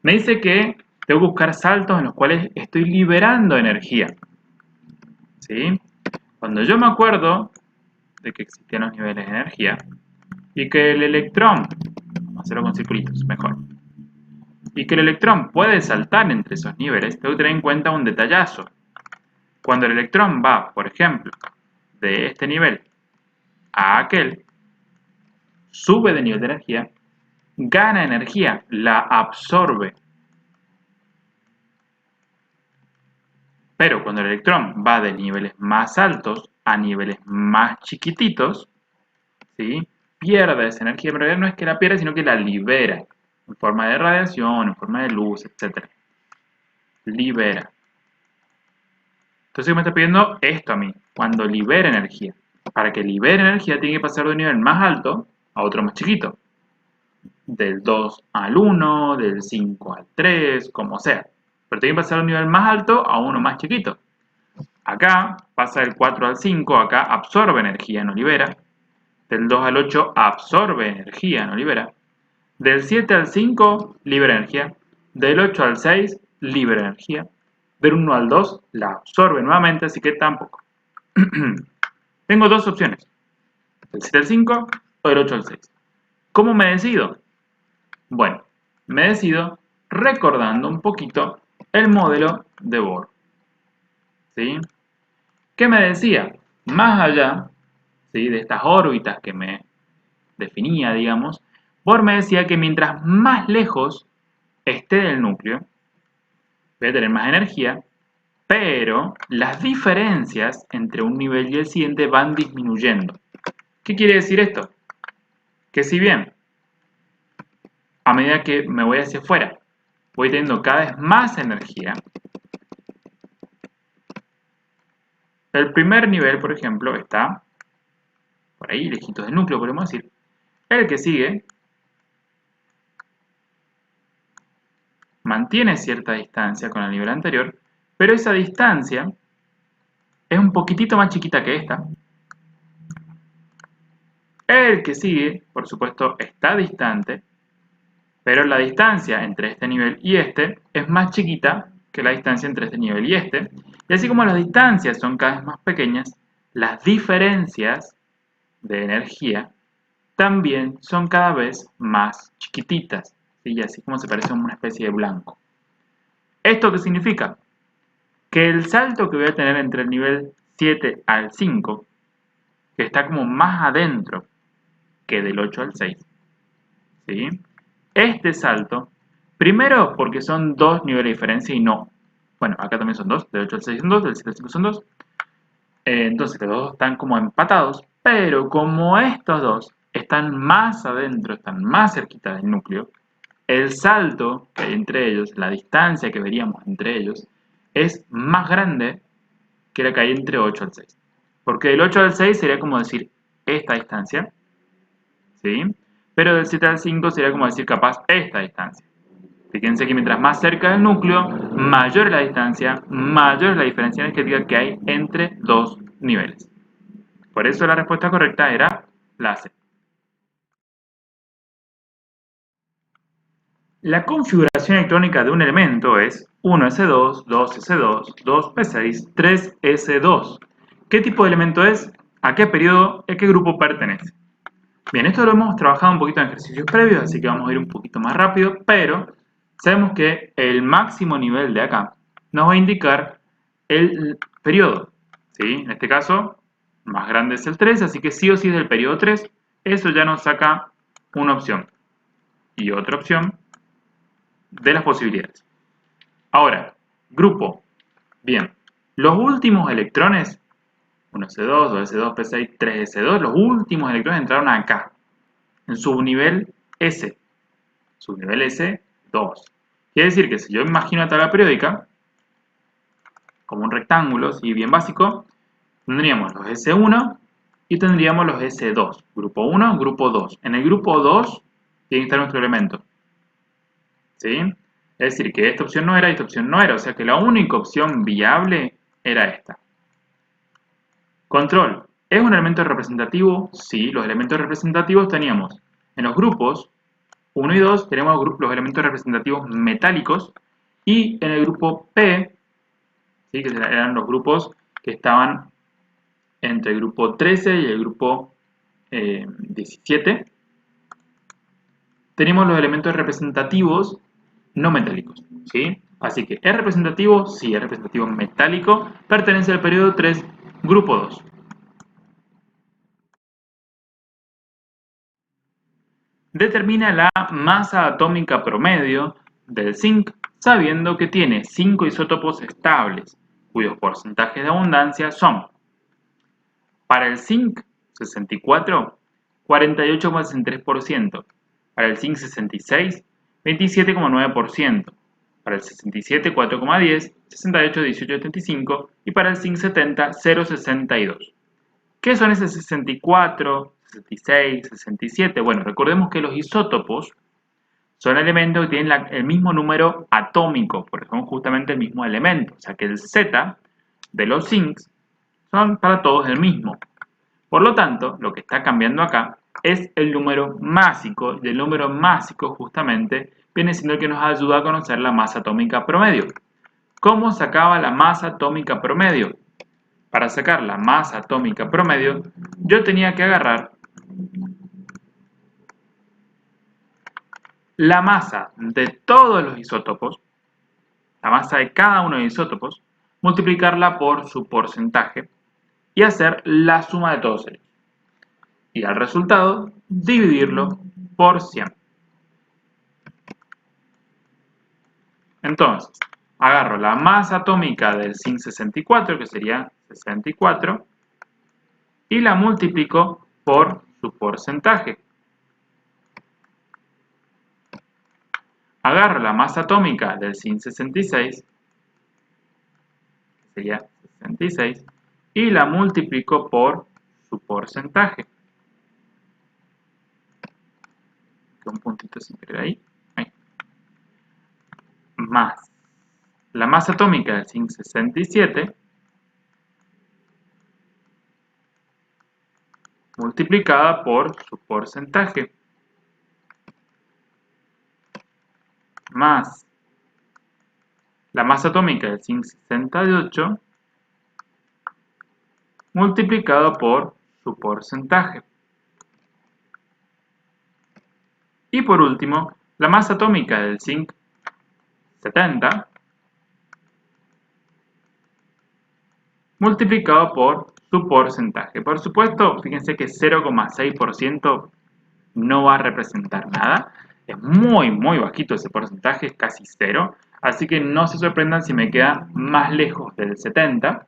me dice que tengo que buscar saltos en los cuales estoy liberando energía. ¿Sí? Cuando yo me acuerdo de que existían los niveles de energía y que el electrón, vamos a hacerlo con circulitos, mejor, y que el electrón puede saltar entre esos niveles, tengo que tener en cuenta un detallazo. Cuando el electrón va, por ejemplo, de este nivel a aquel, sube de nivel de energía, gana energía, la absorbe. Pero cuando el electrón va de niveles más altos a niveles más chiquititos, ¿sí? Pierde esa energía, pero no es que la pierda, sino que la libera, en forma de radiación, en forma de luz, etc. Libera. Entonces me está pidiendo esto a mí, cuando libera energía. Para que libere energía tiene que pasar de un nivel más alto a otro más chiquito. Del 2 al 1, del 5 al 3, como sea. Pero tiene que pasar de un nivel más alto a uno más chiquito. Acá pasa del 4 al 5, acá absorbe energía, no libera. Del 2 al 8 absorbe energía, no libera. Del 7 al 5, libera energía. Del 8 al 6, libera energía. Del 1 al 2, la absorbe nuevamente, así que tampoco. Tengo dos opciones. Del 7 al 5 o del 8 al 6. ¿Cómo me decido? Bueno, me decido recordando un poquito el modelo de Bohr. ¿Sí? ¿Qué me decía? Más allá, ¿sí?, de estas órbitas que me definía, digamos, Bohr me decía que mientras más lejos esté del núcleo, voy a tener más energía, pero las diferencias entre un nivel y el siguiente van disminuyendo. ¿Qué quiere decir esto? Que si bien a medida que me voy hacia afuera voy teniendo cada vez más energía, el primer nivel, por ejemplo, está por ahí, lejitos del núcleo, podemos decir. El que sigue mantiene cierta distancia con el nivel anterior, pero esa distancia es un poquitito más chiquita que esta. El que sigue, por supuesto, está distante, pero la distancia entre este nivel y este es más chiquita que la distancia entre este nivel y este. Y así como las distancias son cada vez más pequeñas, las diferencias de energía también son cada vez más chiquititas. ¿Sí? Y así como se parece a una especie de blanco. ¿Esto qué significa? Que el salto que voy a tener entre el nivel 7 al 5, que está como más adentro que del 8 al 6, ¿sí? Este salto, primero porque son dos niveles de diferencia y no, bueno, acá también son dos, del 8 al 6 son dos, del 7 al 5 son dos, entonces los dos están como empatados, pero como estos dos están más adentro, están más cerquita del núcleo, el salto que hay entre ellos, la distancia que veríamos entre ellos, es más grande que la que hay entre 8 al 6. Porque del 8 al 6 sería como decir esta distancia, ¿sí? Pero del 7 al 5 sería como decir capaz esta distancia. Fíjense que mientras más cerca del núcleo, mayor es la distancia, mayor es la diferencia energética que hay entre dos niveles. Por eso la respuesta correcta era la C. La configuración electrónica de un elemento es 1s2, 2s2, 2p6, 3s2. ¿Qué tipo de elemento es? ¿A qué periodo? ¿A qué grupo pertenece? Bien, esto lo hemos trabajado un poquito en ejercicios previos, así que vamos a ir un poquito más rápido, pero sabemos que el máximo nivel de acá nos va a indicar el periodo, ¿sí? En este caso, más grande es el 3, así que sí o sí es del periodo 3, eso ya nos saca una opción y otra opción de las posibilidades. Ahora, grupo. Bien, los últimos electrones, 1s2, 2s2, p6, 3s2, los últimos electrones entraron acá, en subnivel S. Subnivel S, 2. Quiere decir que si yo imagino la tabla periódica, como un rectángulo, ¿sí?, bien básico, tendríamos los S1 y tendríamos los S2. Grupo 1, grupo 2. En el grupo 2 tiene que estar nuestro elemento. ¿Sí? Es decir, que esta opción no era, esta opción no era. O sea que la única opción viable era esta. Control. ¿Es un elemento representativo? Sí, los elementos representativos teníamos en los grupos 1 y 2, tenemos los elementos representativos metálicos, y en el grupo P, ¿sí?, que eran los grupos que estaban entre el grupo 13 y el grupo 17, tenemos los elementos representativos no metálicos, ¿sí? Así que ¿es representativo? Sí, es representativo metálico, pertenece al periodo 3, grupo 2. Determina la masa atómica promedio del zinc sabiendo que tiene 5 isótopos estables, cuyos porcentajes de abundancia son: para el zinc 64, 48,63%, para el zinc 66, 27,9%, para el 67, 4,10, 68, 18,75 y para el zinc 70, 0,62. ¿Qué son esos 64, 66, 67? Bueno, recordemos que los isótopos son elementos que tienen el mismo número atómico, porque son justamente el mismo elemento. O sea que el Z de los zincs son para todos el mismo. Por lo tanto, lo que está cambiando acá es el número másico, y el número másico justamente viene siendo el que nos ayuda a conocer la masa atómica promedio. ¿Cómo sacaba la masa atómica promedio? Para sacar la masa atómica promedio, yo tenía que agarrar la masa de todos los isótopos, la masa de cada uno de los isótopos, multiplicarla por su porcentaje y hacer la suma de todos ellos. Y al resultado, dividirlo por 100. Entonces, agarro la masa atómica del zinc 64, que sería 64, y la multiplico por su porcentaje. Agarro la masa atómica del zinc 66, que sería 66, y la multiplico por su porcentaje. Un puntito sin querer ahí. Más la masa atómica del zinc 67 multiplicada por su porcentaje, más la masa atómica del zinc 68 multiplicado por su porcentaje. Y por último, la masa atómica del zinc 70 multiplicado por su porcentaje. Por supuesto, fíjense que 0,6% no va a representar nada. Es muy bajito ese porcentaje, es casi cero. Así que no se sorprendan si me queda más lejos del 70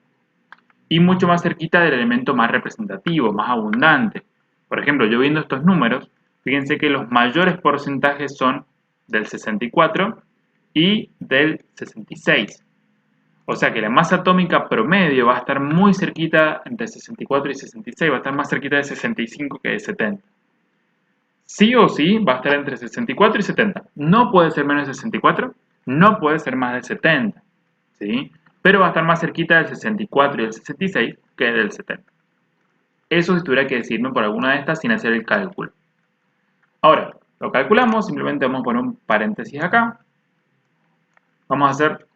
y mucho más cerquita del elemento más representativo, más abundante. Por ejemplo, yo viendo estos números, fíjense que los mayores porcentajes son del 64 y del 66. O sea que la masa atómica promedio va a estar muy cerquita entre 64 y 66, va a estar más cerquita de 65 que de 70. Sí o sí va a estar entre 64 y 70. No puede ser menos de 64, no puede ser más de 70, ¿sí? Pero va a estar más cerquita del 64 y del 66 que del 70. Eso si tuviera que decirme por alguna de estas sin hacer el cálculo. Ahora, lo calculamos, simplemente vamos a poner un paréntesis acá. Vamos a hacer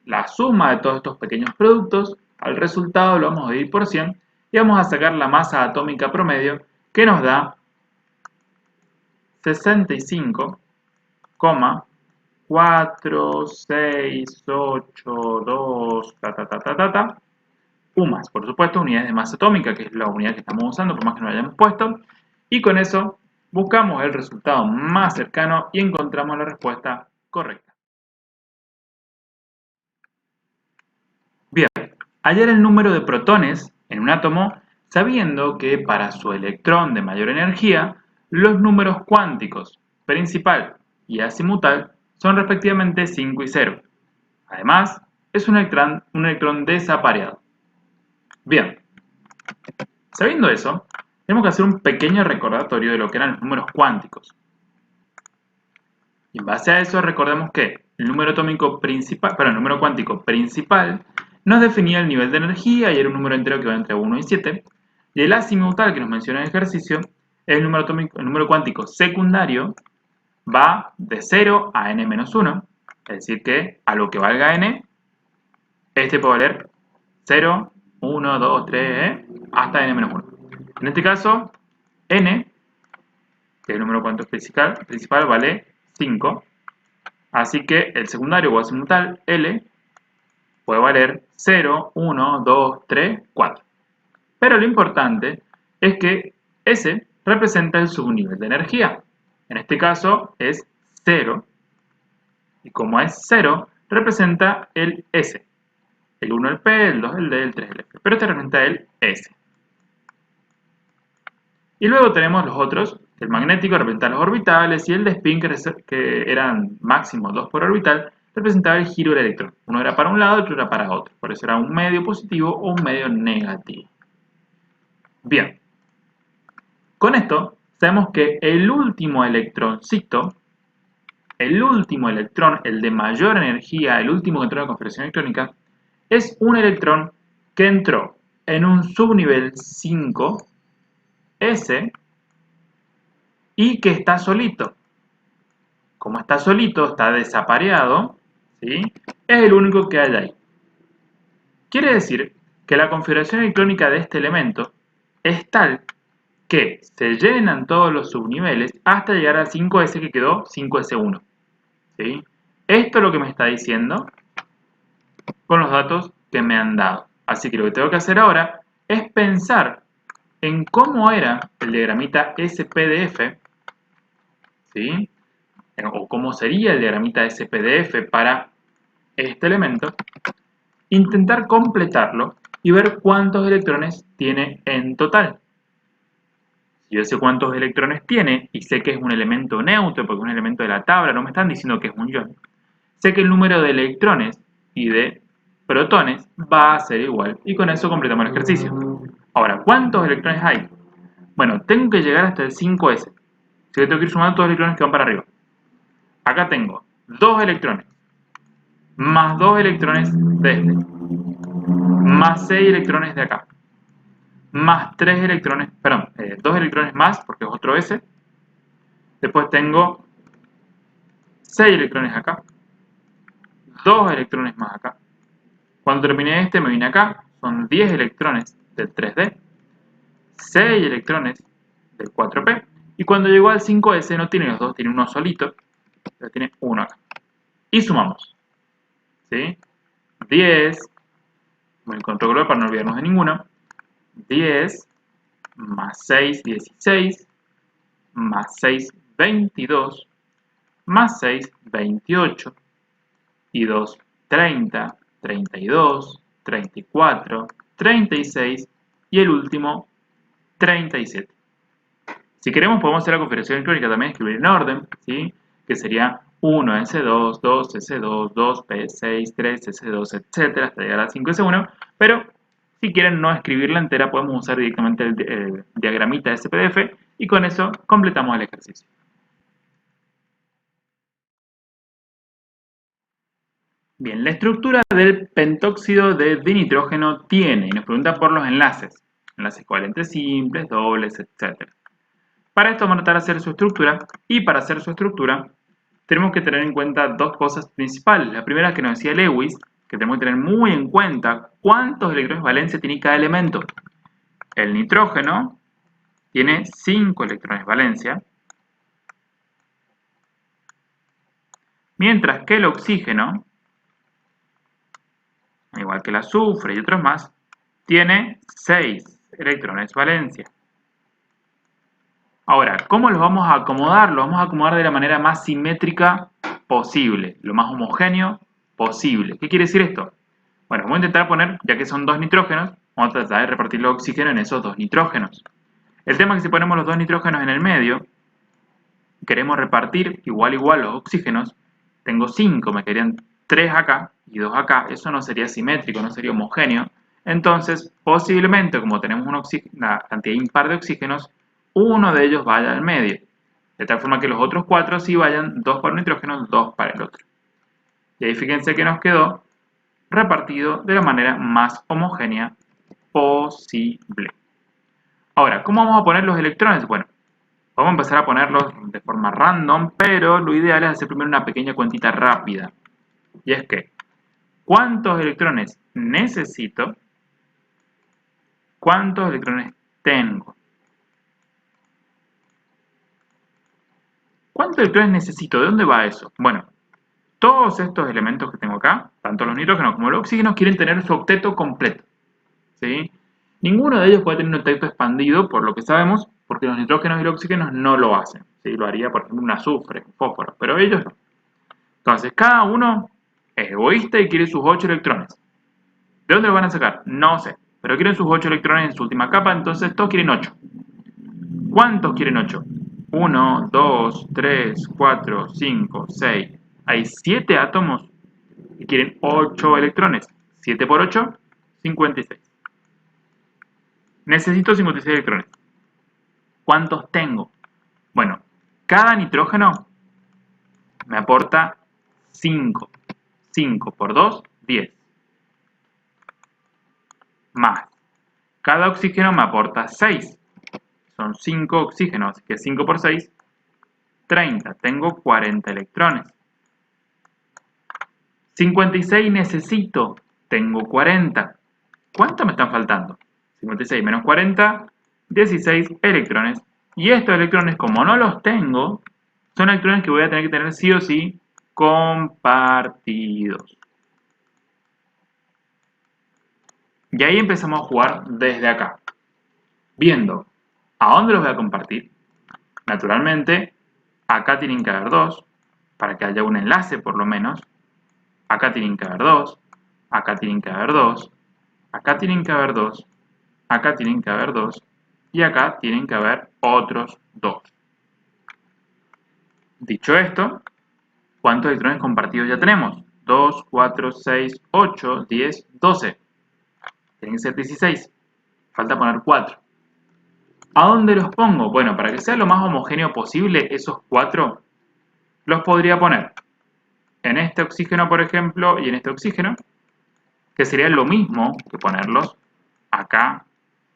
la suma de todos estos pequeños productos. Al resultado lo vamos a dividir por 100 y vamos a sacar la masa atómica promedio que nos da 65,4682 UMAS, por supuesto, unidades de masa atómica, que es la unidad que estamos usando, por más que no la hayamos puesto. Y con eso buscamos el resultado más cercano y encontramos la respuesta correcta. Bien, hallar el número de protones en un átomo sabiendo que para su electrón de mayor energía, los números cuánticos principal y azimutal son respectivamente 5 y 0. Además, es un electrón desapareado. Bien, sabiendo eso, tenemos que hacer un pequeño recordatorio de lo que eran los números cuánticos. Y en base a eso, recordemos que el número cuántico principal nos definía el nivel de energía y era un número entero que va entre 1 y 7. Y el azimutal que nos menciona el ejercicio es el número cuántico secundario, va de 0 a n-1, es decir que a lo que valga n, este puede valer 0, 1, 2, 3, hasta n-1. En este caso, n, que es el número cuántico principal, vale 5. Así que el secundario o azimutal, L, puede valer 0, 1, 2, 3, 4. Pero lo importante es que S representa el subnivel de energía. En este caso es 0. Y como es 0, representa el S. El 1 el P, el 2 el D, el 3 el F. Pero este representa el S. Y luego tenemos los otros. El magnético representa los orbitales y el de spin, que eran máximo 2 por orbital, representaba el giro del electrón. Uno era para un lado y otro era para otro. Por eso era un medio positivo o un medio negativo. Bien. Con esto sabemos que el último electroncito, el último electrón, el de mayor energía, el último que entró en la configuración electrónica, es un electrón que entró en un subnivel 5, S, y que está solito. Como está solito, está desapareado, ¿sí? Es el único que hay ahí. Quiere decir que la configuración electrónica de este elemento es tal que se llenan todos los subniveles hasta llegar al 5S que quedó 5S1. ¿Sí? Esto es lo que me está diciendo con los datos que me han dado. Así que lo que tengo que hacer ahora es pensar en cómo era el diagramita SPDF, ¿sí? O cómo sería el diagramita SPDF para este elemento, intentar completarlo y ver cuántos electrones tiene en total. Si yo sé cuántos electrones tiene y sé que es un elemento neutro, porque es un elemento de la tabla, no me están diciendo que es un ion, sé que el número de electrones y de protones va a ser igual, y con eso completamos el ejercicio. Ahora, ¿cuántos electrones hay? Bueno, tengo que llegar hasta el 5S, así que tengo que ir sumando todos los electrones que van para arriba. Acá tengo 2 electrones, más 2 electrones de este, más 6 electrones de acá, más 3 electrones, perdón, 2 electrones más, porque es otro S. Después tengo 6 electrones acá, 2 electrones más acá. Cuando termine este me vine acá, son 10 electrones del 3D, 6 electrones del 4P, y cuando llegó al 5S no tiene los dos, tiene uno solito, pero tiene uno acá. Y sumamos, ¿sí? 10, bueno, control global para no olvidarnos de ninguno, 10 más 6, 16, más 6, 22, más 6, 28, y 2, 30, 32, 34, 36 y el último 37. Si queremos podemos hacer la configuración electrónica también, escribir en orden, ¿sí? Que sería 1S2, 2S2, 2P6, 3S2, etc. hasta llegar a 5S1, pero si quieren no escribirla entera podemos usar directamente el diagramita SPDF y con eso completamos el ejercicio. Bien, la estructura del pentóxido de dinitrógeno tiene, y nos pregunta por los enlaces covalentes simples, dobles, etc. Para esto vamos a tratar de hacer su estructura, y para hacer su estructura tenemos que tener en cuenta dos cosas principales. La primera que nos decía Lewis, que tenemos que tener muy en cuenta cuántos electrones de valencia tiene cada elemento. El nitrógeno tiene 5 electrones de valencia, mientras que el oxígeno, igual que el azufre y otros más, tiene 6 electrones valencia. Ahora, ¿cómo los vamos a acomodar? Los vamos a acomodar de la manera más simétrica posible, lo más homogéneo posible. ¿Qué quiere decir esto? Bueno, voy a intentar poner, ya que son 2 nitrógenos, vamos a tratar de repartir el oxígeno en esos 2 nitrógenos. El tema es que si ponemos los 2 nitrógenos en el medio, queremos repartir igual los oxígenos, tengo 5, me quedarían 3 acá y 2 acá, eso no sería simétrico, no sería homogéneo. Entonces, posiblemente, como tenemos una cantidad impar de oxígenos, uno de ellos vaya al medio, de tal forma que los otros 4 sí vayan 2 para un nitrógeno, 2 para el otro. Y ahí fíjense que nos quedó repartido de la manera más homogénea posible. Ahora, ¿cómo vamos a poner los electrones? Bueno, vamos a empezar a ponerlos de forma random, pero lo ideal es hacer primero una pequeña cuentita rápida. Y es que, ¿cuántos electrones necesito? ¿Cuántos electrones tengo? ¿Cuántos electrones necesito? ¿De dónde va eso? Bueno, todos estos elementos que tengo acá, tanto los nitrógenos como los oxígenos, quieren tener su octeto completo, ¿sí? Ninguno de ellos puede tener un octeto expandido, por lo que sabemos, porque los nitrógenos y los oxígenos no lo hacen, ¿sí? Lo haría, por ejemplo, un azufre, un fósforo, pero ellos no. Entonces, cada uno es egoísta y quiere sus 8 electrones. ¿De dónde lo van a sacar? No sé, pero quieren sus 8 electrones en su última capa, entonces todos quieren 8. ¿Cuántos quieren 8? 1, 2, 3, 4, 5, 6. Hay 7 átomos que quieren 8 electrones. 7 por 8, 56. Necesito 56 electrones. ¿Cuántos tengo? Bueno, cada nitrógeno me aporta 5. 5 por 2, 10. Más. Cada oxígeno me aporta 6. Son 5 oxígenos, así que 5 por 6, 30. Tengo 40 electrones. 56 necesito. Tengo 40. ¿Cuánto me están faltando? 56 menos 40, 16 electrones. Y estos electrones, como no los tengo, son electrones que voy a tener que tener sí o sí compartidos. Y ahí empezamos a jugar desde acá, viendo a dónde los voy a compartir. Naturalmente, acá tienen que haber 2, para que haya un enlace por lo menos. Acá tienen que haber 2, acá tienen que haber 2, acá tienen que haber 2, acá tienen que haber 2, y acá tienen que haber otros 2. Dicho esto, ¿cuántos electrones compartidos ya tenemos? 2, 4, 6, 8, 10, 12. Tienen que ser 16. Falta poner 4. ¿A dónde los pongo? Bueno, para que sea lo más homogéneo posible, esos 4 los podría poner en este oxígeno, por ejemplo, y en este oxígeno, que sería lo mismo que ponerlos acá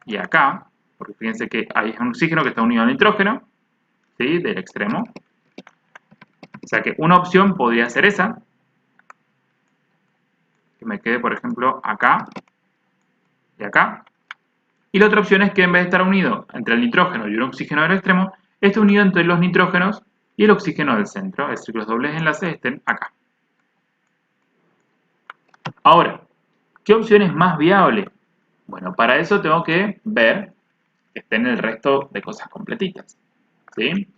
y acá, porque fíjense que ahí es un oxígeno que está unido al nitrógeno, ¿sí? Del extremo. O sea que una opción podría ser esa, que me quede, por ejemplo, acá y acá. Y la otra opción es que en vez de estar unido entre el nitrógeno y un oxígeno del extremo, esté unido entre los nitrógenos y el oxígeno del centro, es decir, que los dobles enlaces estén acá. Ahora, ¿qué opción es más viable? Bueno, para eso tengo que ver que estén el resto de cosas completitas, ¿sí?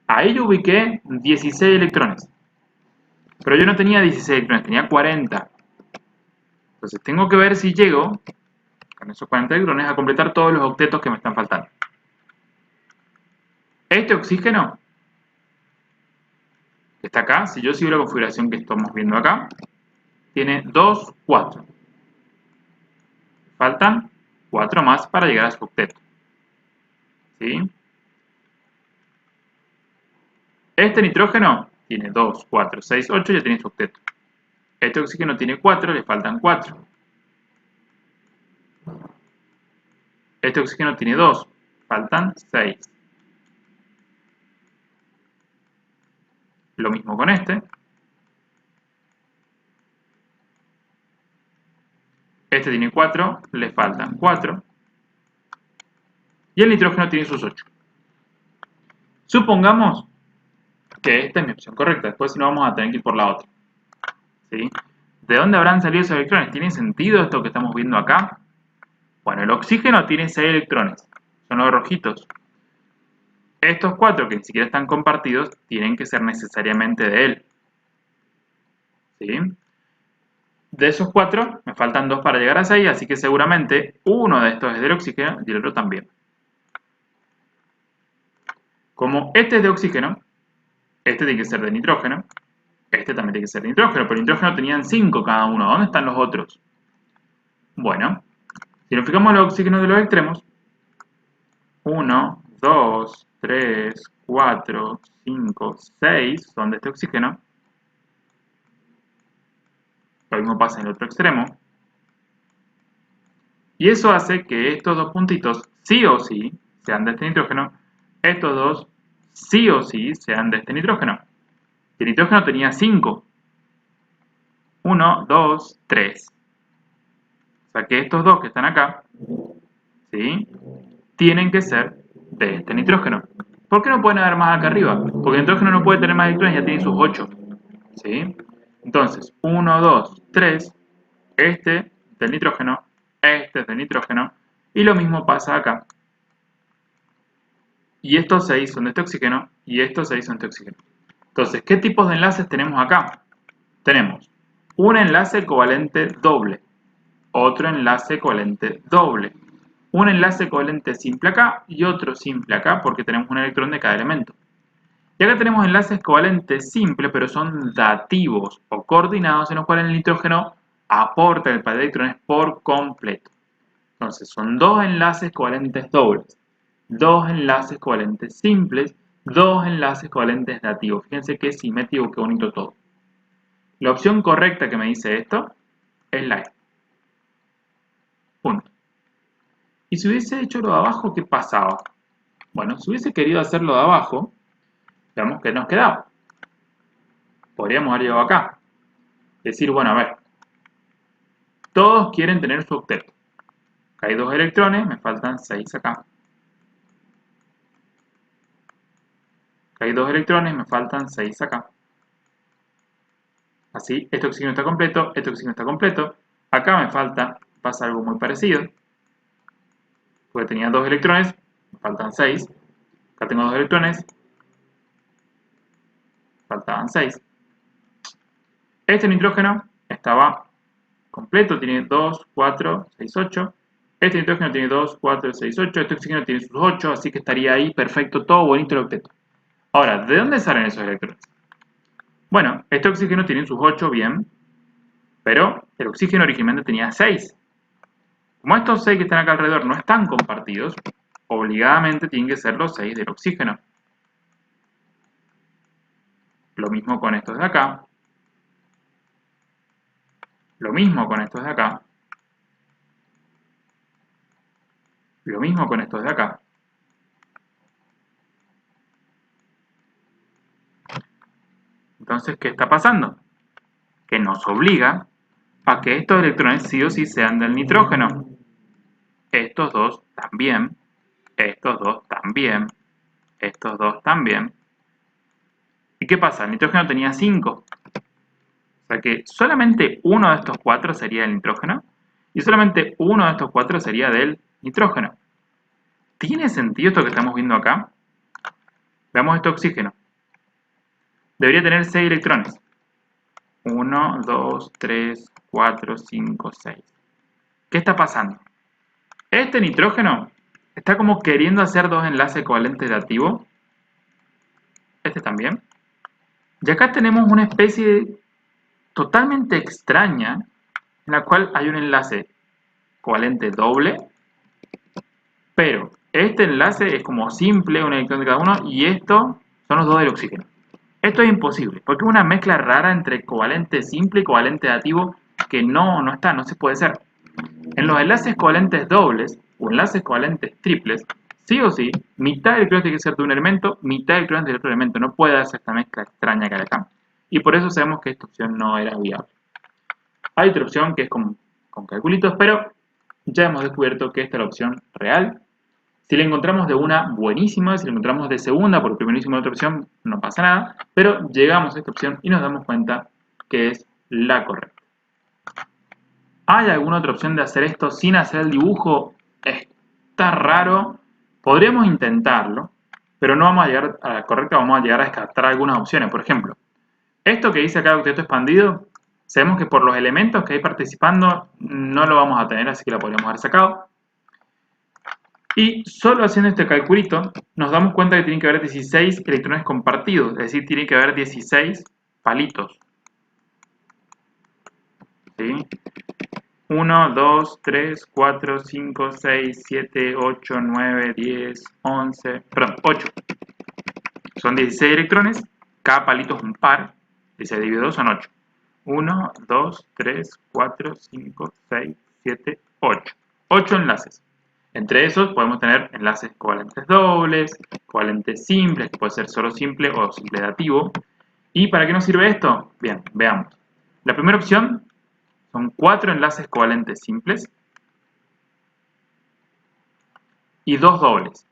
Ahí yo ubiqué 16 electrones, pero yo no tenía 16 electrones, tenía 40. Entonces tengo que ver si llego, con esos 40 electrones, a completar todos los octetos que me están faltando. Este oxígeno que está acá, si yo sigo la configuración que estamos viendo acá, tiene 2, 4. Faltan 4 más para llegar a su octeto. ¿Sí? Este nitrógeno tiene 2, 4, 6, 8, ya tiene su octeto. Este oxígeno tiene 4, le faltan 4. Este oxígeno tiene 2, faltan 6. Lo mismo con este. Este tiene 4, le faltan 4. Y el nitrógeno tiene sus 8. Supongamos que esta es mi opción correcta. Después si no vamos a tener que ir por la otra. ¿Sí? ¿De dónde habrán salido esos electrones? ¿Tiene sentido esto que estamos viendo acá? Bueno, el oxígeno tiene 6 electrones. Son los rojitos. Estos 4 que ni siquiera están compartidos tienen que ser necesariamente de él. ¿Sí? De esos 4 me faltan 2 para llegar a 6, así que seguramente uno de estos es del oxígeno y el otro también. Como este es de oxígeno, este tiene que ser de nitrógeno, este también tiene que ser de nitrógeno, pero el nitrógeno tenían 5 cada uno. ¿Dónde están los otros? Bueno, si nos fijamos en los oxígenos de los extremos, 1, 2, 3, 4, 5, 6 son de este oxígeno. Lo mismo pasa en el otro extremo. Y eso hace que estos dos puntitos sí o sí sean de este nitrógeno. Estos dos sí o sí sean de este nitrógeno. El nitrógeno tenía 5. 1, 2, 3. O sea que estos dos que están acá, ¿sí? Tienen que ser de este nitrógeno. ¿Por qué no pueden haber más acá arriba? Porque el nitrógeno no puede tener más electrones, ya tiene sus 8. ¿Sí? Entonces, 1, 2, 3, este del nitrógeno, este es del nitrógeno, y lo mismo pasa acá. Y estos 6 son de este oxígeno, y estos 6 son de este oxígeno. Entonces, ¿qué tipos de enlaces tenemos acá? Tenemos un enlace covalente doble, otro enlace covalente doble, un enlace covalente simple acá y otro simple acá porque tenemos un electrón de cada elemento. Y acá tenemos enlaces covalentes simples, pero son dativos o coordinados en los cuales el nitrógeno aporta el par de electrones por completo. Entonces son dos enlaces covalentes dobles, dos enlaces covalentes simples, dos enlaces covalentes dativos. Fíjense qué simétrico, qué bonito todo. La opción correcta que me dice esto es la E. Punto. Y si hubiese hecho lo de abajo, ¿qué pasaba? Bueno, si hubiese querido hacerlo de abajo, Veamos qué nos quedaba. Podríamos haber llegado acá. Decir, bueno, a ver. Todos quieren tener su octeto. Acá hay 2 electrones, me faltan 6 acá. Acá hay 2 electrones, me faltan 6 acá. Así, este oxígeno está completo, este oxígeno está completo. Acá me falta, pasa algo muy parecido. Porque tenía 2 electrones, me faltan 6. Acá tengo 2 electrones, faltaban 6. Este nitrógeno estaba completo, tiene 2, 4, 6, 8. Este nitrógeno tiene 2, 4, 6, 8. Este oxígeno tiene sus 8, así que estaría ahí perfecto, todo bonito el octeto. Ahora, ¿de dónde salen esos electrones? Bueno, este oxígeno tiene sus 8, bien, pero el oxígeno originalmente tenía 6. Como estos 6 que están acá alrededor no están compartidos, obligadamente tienen que ser los 6 del oxígeno. Lo mismo con estos de acá. Lo mismo con estos de acá. Lo mismo con estos de acá. Entonces, ¿qué está pasando? Que nos obliga a que estos electrones sí o sí sean del nitrógeno. Estos dos también. Estos dos también. Estos dos también. ¿Y qué pasa? El nitrógeno tenía 5. O sea que solamente uno de estos 4 sería del nitrógeno. Y solamente uno de estos 4 sería del nitrógeno. ¿Tiene sentido esto que estamos viendo acá? Veamos este oxígeno. Debería tener 6 electrones. 1, 2, 3, 4, 5, 6. ¿Qué está pasando? Este nitrógeno está como queriendo hacer 2 enlaces covalentes de activo. Este también. Y acá tenemos una especie totalmente extraña en la cual hay un enlace covalente doble, pero este enlace es como simple, un electrón de cada uno, y esto son los 2 del oxígeno. Esto es imposible, porque es una mezcla rara entre covalente simple y covalente aditivo que no está, no se puede ser. En los enlaces covalentes dobles o enlaces covalentes triples, sí o sí, mitad del electrón tiene que ser de un elemento, mitad del electrón del otro elemento. No puede darse esta mezcla extraña que acá. Y por eso sabemos que esta opción no era viable. Hay otra opción que es con calculitos, pero ya hemos descubierto que esta es la opción real. Si la encontramos de una, buenísima. Si la encontramos de segunda, por primerísima otra opción, no pasa nada. Pero llegamos a esta opción y nos damos cuenta que es la correcta. ¿Hay alguna otra opción de hacer esto sin hacer el dibujo? Está raro. Podríamos intentarlo, pero no vamos a llegar a la correcta, vamos a llegar a descartar algunas opciones. Por ejemplo, esto que dice acá octeto expandido, sabemos que por los elementos que hay participando no lo vamos a tener, así que lo podríamos haber sacado. Y solo haciendo este calculito, nos damos cuenta que tiene que haber 16 electrones compartidos, es decir, tiene que haber 16 palitos. ¿Sí? 1, 2, 3, 4, 5, 6, 7, 8, 9, 10, 11, perdón, 8. Son 16 electrones, cada palito es un par, y se divide 2 son 8. 1, 2, 3, 4, 5, 6, 7, 8. 8 enlaces. Entre esos podemos tener enlaces covalentes dobles, covalentes simples, que puede ser solo simple o simple dativo. ¿Y para qué nos sirve esto? Bien, veamos. La primera opción son 4 enlaces covalentes simples y 2 dobles.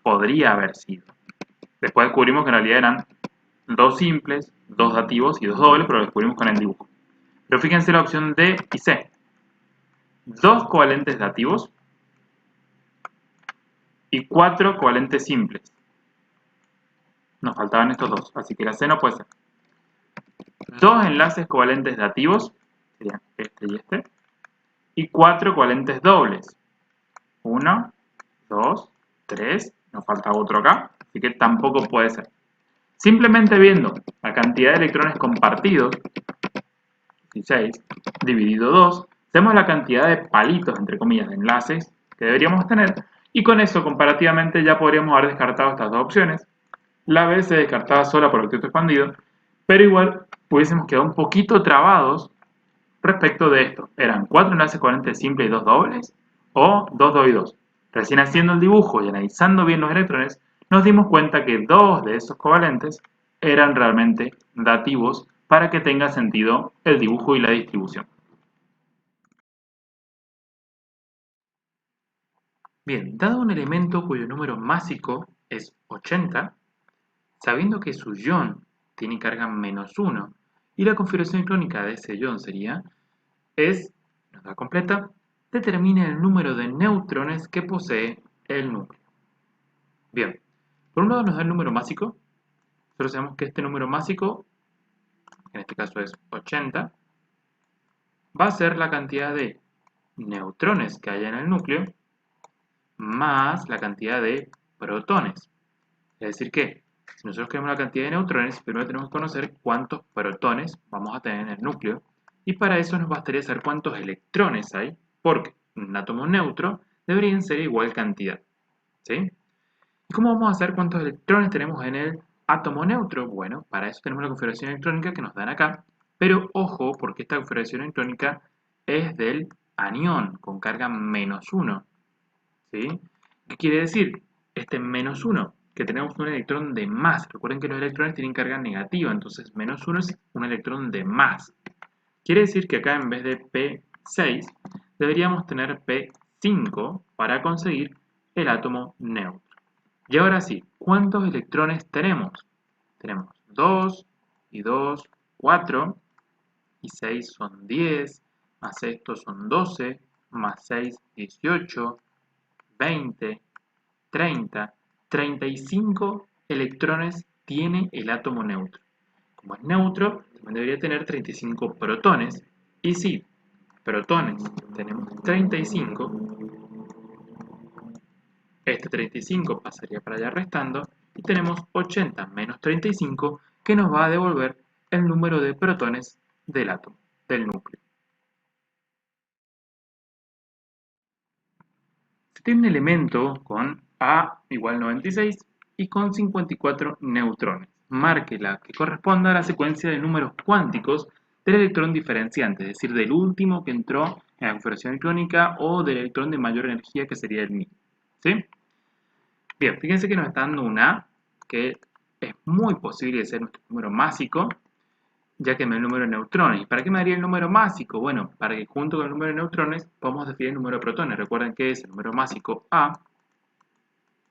Podría haber sido. Después descubrimos que en realidad eran 2 simples, 2 dativos y 2 dobles, pero lo descubrimos con el dibujo. Pero fíjense la opción D y C. 2 covalentes dativos y 4 covalentes simples. Nos faltaban estos dos, así que la C no puede ser. 2 enlaces covalentes dativos, serían este y este, y 4 covalentes dobles. 1, 2, 3, nos falta otro acá, así que tampoco puede ser. Simplemente viendo la cantidad de electrones compartidos, 16, dividido 2, tenemos la cantidad de palitos, entre comillas, de enlaces que deberíamos tener, y con eso comparativamente ya podríamos haber descartado estas dos opciones. La B se descartaba sola por octeto expandido, pero igual hubiésemos quedado un poquito trabados respecto de esto. ¿Eran 4 enlaces covalentes simples y 2 dobles? ¿O 2, 2 y 2? Recién haciendo el dibujo y analizando bien los electrones, nos dimos cuenta que dos de esos covalentes eran realmente dativos para que tenga sentido el dibujo y la distribución. Bien, dado un elemento cuyo número másico es 80, sabiendo que su ion tiene carga -1 y la configuración electrónica de ese ion sería, nos da completa, determine el número de neutrones que posee el núcleo. Bien, por un lado nos da el número másico. Nosotros sabemos que este número másico, en este caso es 80, va a ser la cantidad de neutrones que haya en el núcleo más la cantidad de protones. Es decir que, si nosotros queremos la cantidad de neutrones, primero tenemos que conocer cuántos protones vamos a tener en el núcleo, y para eso nos bastaría saber cuántos electrones hay, porque un átomo neutro deberían ser igual cantidad. ¿Sí? ¿Y cómo vamos a saber cuántos electrones tenemos en el átomo neutro? Bueno, para eso tenemos la configuración electrónica que nos dan acá, pero ojo, porque esta configuración electrónica es del anión, con carga -1. ¿Sí? ¿Qué quiere decir? Este -1, que tenemos un electrón de más. Recuerden que los electrones tienen carga negativa, entonces -1 es un electrón de más. Quiere decir que acá en vez de P6 deberíamos tener P5 para conseguir el átomo neutro. Y ahora sí, ¿cuántos electrones tenemos? Tenemos 2 y 2, 4, y 6 son 10, más estos son 12, más 6, 18, 20, 30, 35 electrones tiene el átomo neutro. Como es neutro, también debería tener 35 protones. Y sí, protones tenemos 35. Este 35 pasaría para allá restando. Y tenemos 80 menos 35 que nos va a devolver el número de protones del átomo, del núcleo. Si tiene un elemento con A igual 96 y con 54 neutrones, marque la que corresponda a la secuencia de números cuánticos del electrón diferenciante, es decir, del último que entró en la configuración electrónica o del electrón de mayor energía que sería el mismo. ¿Sí? Bien, fíjense que nos está dando un A, que es muy posible ser nuestro número másico, ya que me da el número de neutrones. ¿Y para qué me daría el número másico? Bueno, para que junto con el número de neutrones podamos definir el número de protones. Recuerden que es el número másico A,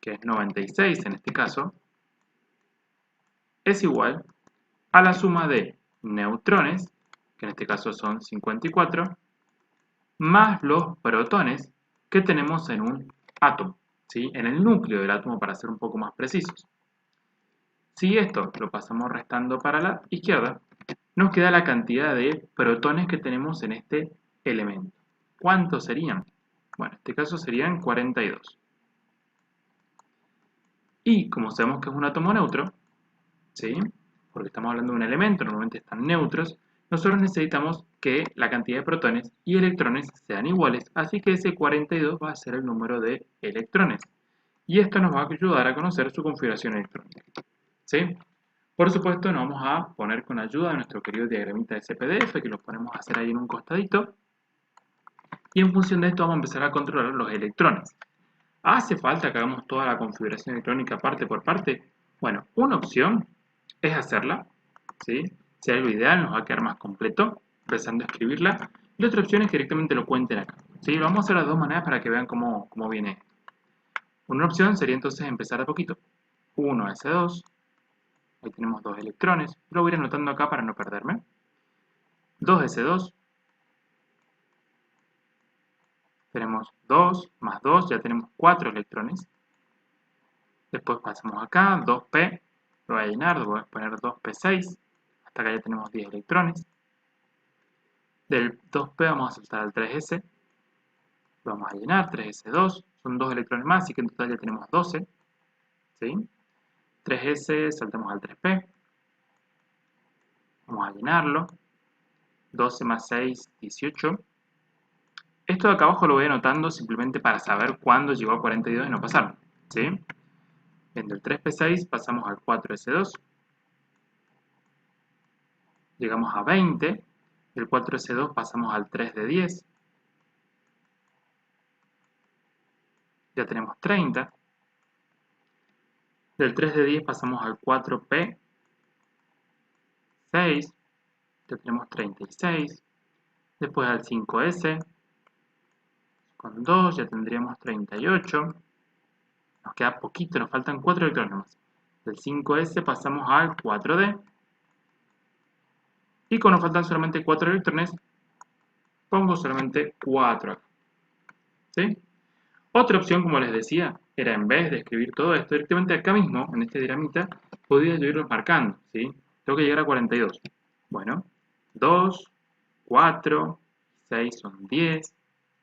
que es 96 en este caso, es igual a la suma de neutrones, que en este caso son 54, más los protones que tenemos en un átomo, ¿sí? En el núcleo del átomo, para ser un poco más precisos. Si esto lo pasamos restando para la izquierda, nos queda la cantidad de protones que tenemos en este elemento. ¿Cuántos serían? Bueno, en este caso serían 42. Y como sabemos que es un átomo neutro, ¿sí? Porque estamos hablando de un elemento, normalmente están neutros, nosotros necesitamos que la cantidad de protones y electrones sean iguales, así que ese 42 va a ser el número de electrones. Y esto nos va a ayudar a conocer su configuración electrónica. ¿Sí? Por supuesto, nos vamos a poner con ayuda de nuestro querido diagramita de CPDF, que lo ponemos a hacer ahí en un costadito. Y en función de esto vamos a empezar a controlar los electrones. ¿Hace falta que hagamos toda la configuración electrónica parte por parte? Bueno, una opción es hacerla, ¿sí? Si algo ideal nos va a quedar más completo, empezando a escribirla. Y la otra opción es que directamente lo cuenten acá, ¿sí? Lo vamos a hacer de las dos maneras para que vean cómo viene. Una opción sería entonces empezar de poquito. 1s2, ahí tenemos 2 electrones, lo voy a ir anotando acá para no perderme. 2s2, tenemos 2 más 2, ya tenemos 4 electrones. Después pasamos acá, 2p, lo voy a llenar, voy a poner 2p6, hasta acá ya tenemos 10 electrones. Del 2p vamos a saltar al 3s, lo vamos a llenar, 3s2, son 2 electrones más, así que en total ya tenemos 12. ¿Sí? 3s, saltamos al 3p, vamos a llenarlo, 12 más 6, 18. Esto de acá abajo lo voy anotando simplemente para saber cuándo llegó a 42 y no pasarlo. ¿Sí? Bien, del 3p6 pasamos al 4s2, llegamos a 20, del 4s2 pasamos al 3 de 10, ya tenemos 30, Del 3 de 10 pasamos al 4p, 6, ya tenemos 36. Después al 5s, con 2 ya tendríamos 38. Nos queda poquito, nos faltan 4 electrones más. Del 5s pasamos al 4d. Y como nos faltan solamente 4 electrones, pongo solamente 4 acá. ¿Sí? Otra opción, como les decía, era en vez de escribir todo esto, directamente acá mismo, en este diagramita, podía yo irlos marcando. ¿Sí? Tengo que llegar a 42. Bueno, 2, 4, 6 son 10,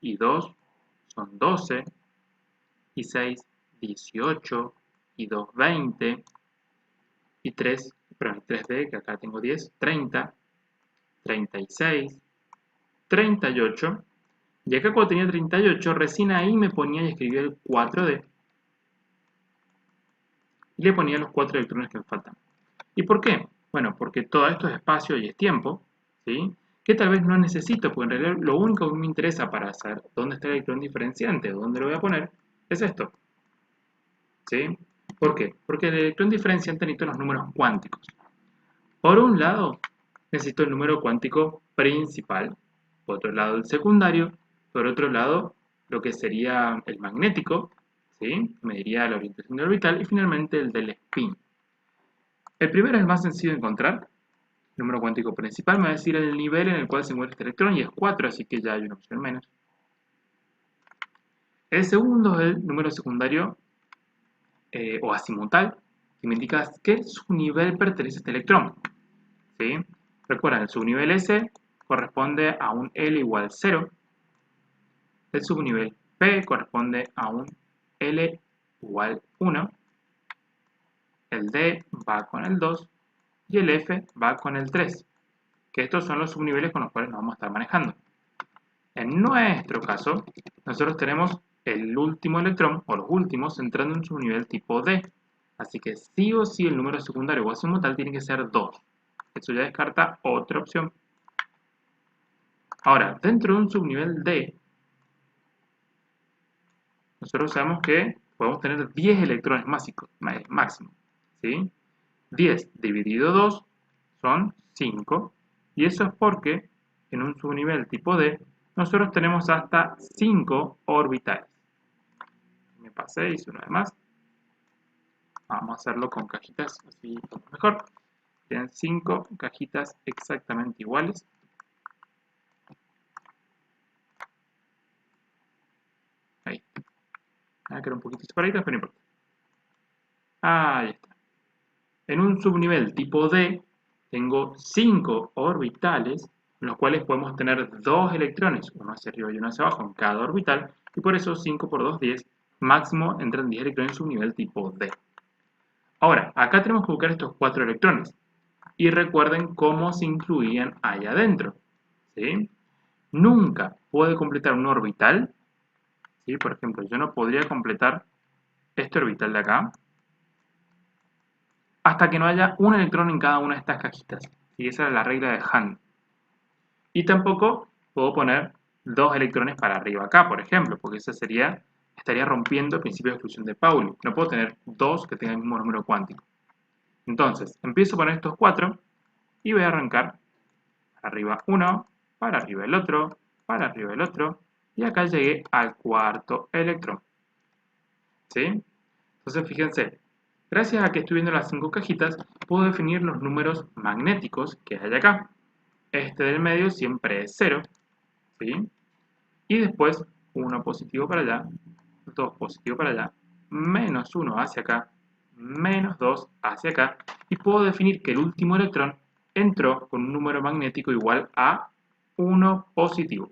y 2 son 12, y 6, 18, y 2, 20, y 3, perdón, 3D, que acá tengo 10, 30, 36, 38, y acá cuando tenía 38, recién ahí me ponía y escribía el 4D, y le ponía los 4 electrones que me faltan. ¿Y por qué? Bueno, porque todo esto es espacio y es tiempo, ¿sí? Que tal vez no necesito, porque en realidad lo único que me interesa para saber dónde está el electrón diferenciante o dónde lo voy a poner, es esto, ¿sí? ¿Por qué? Porque el electrón diferenciante necesita los números cuánticos. Por un lado, necesito el número cuántico principal, por otro lado el secundario, por otro lado lo que sería el magnético, ¿sí? Me diría la orientación del orbital, y finalmente el del spin. El primero es el más sencillo de encontrar. El número cuántico principal me va a decir el nivel en el cual se encuentra este electrón, y es 4, así que ya hay una opción menos. El segundo es el número secundario o azimutal, que me indica que su nivel pertenece a este electrón. ¿Sí? Recuerden, el subnivel S corresponde a un L igual 0. El subnivel P corresponde a un L igual 1. El D va con el 2. Y el F va con el 3. Que estos son los subniveles con los cuales nos vamos a estar manejando. En nuestro caso, nosotros tenemos el último electrón, o los últimos, entrando en un subnivel tipo D. Así que sí o sí el número secundario o azimutal tiene que ser 2. Eso ya descarta otra opción. Ahora, dentro de un subnivel D, nosotros sabemos que podemos tener 10 electrones máximo. ¿Sí? 10 dividido 2 son 5. Y eso es porque en un subnivel tipo D, nosotros tenemos hasta 5 orbitales. Me pasé, hice una vez más. Vamos a hacerlo con cajitas, así mejor. Tienen 5 cajitas exactamente iguales. Ahí. Voy a quedar un poquito separaditas, pero no importa. Ahí está. En un subnivel tipo D, tengo 5 orbitales, en los cuales podemos tener 2 electrones, uno hacia arriba y uno hacia abajo en cada orbital, y por eso 5 por 2, 10, máximo entran 10 electrones en subnivel tipo D. Ahora, acá tenemos que buscar estos 4 electrones, y recuerden cómo se incluían ahí adentro, ¿sí? Nunca puede completar un orbital, ¿sí? Por ejemplo, yo no podría completar este orbital de acá, hasta que no haya un electrón en cada una de estas cajitas. Y esa es la regla de Hahn. Y tampoco puedo poner 2 electrones para arriba acá, por ejemplo, porque eso estaría rompiendo el principio de exclusión de Pauli. No puedo tener 2 que tengan el mismo número cuántico. Entonces, empiezo a poner estos 4 y voy a arrancar para arriba uno, para arriba el otro, para arriba el otro, y acá llegué al cuarto electrón. ¿Sí? Entonces, fíjense, gracias a que estoy viendo las 5 cajitas, puedo definir los números magnéticos que hay acá. Este del medio siempre es 0, ¿sí? Y después 1 positivo para allá, 2 positivo para allá, menos 1 hacia acá, menos 2 hacia acá, y puedo definir que el último electrón entró con un número magnético igual a 1 positivo.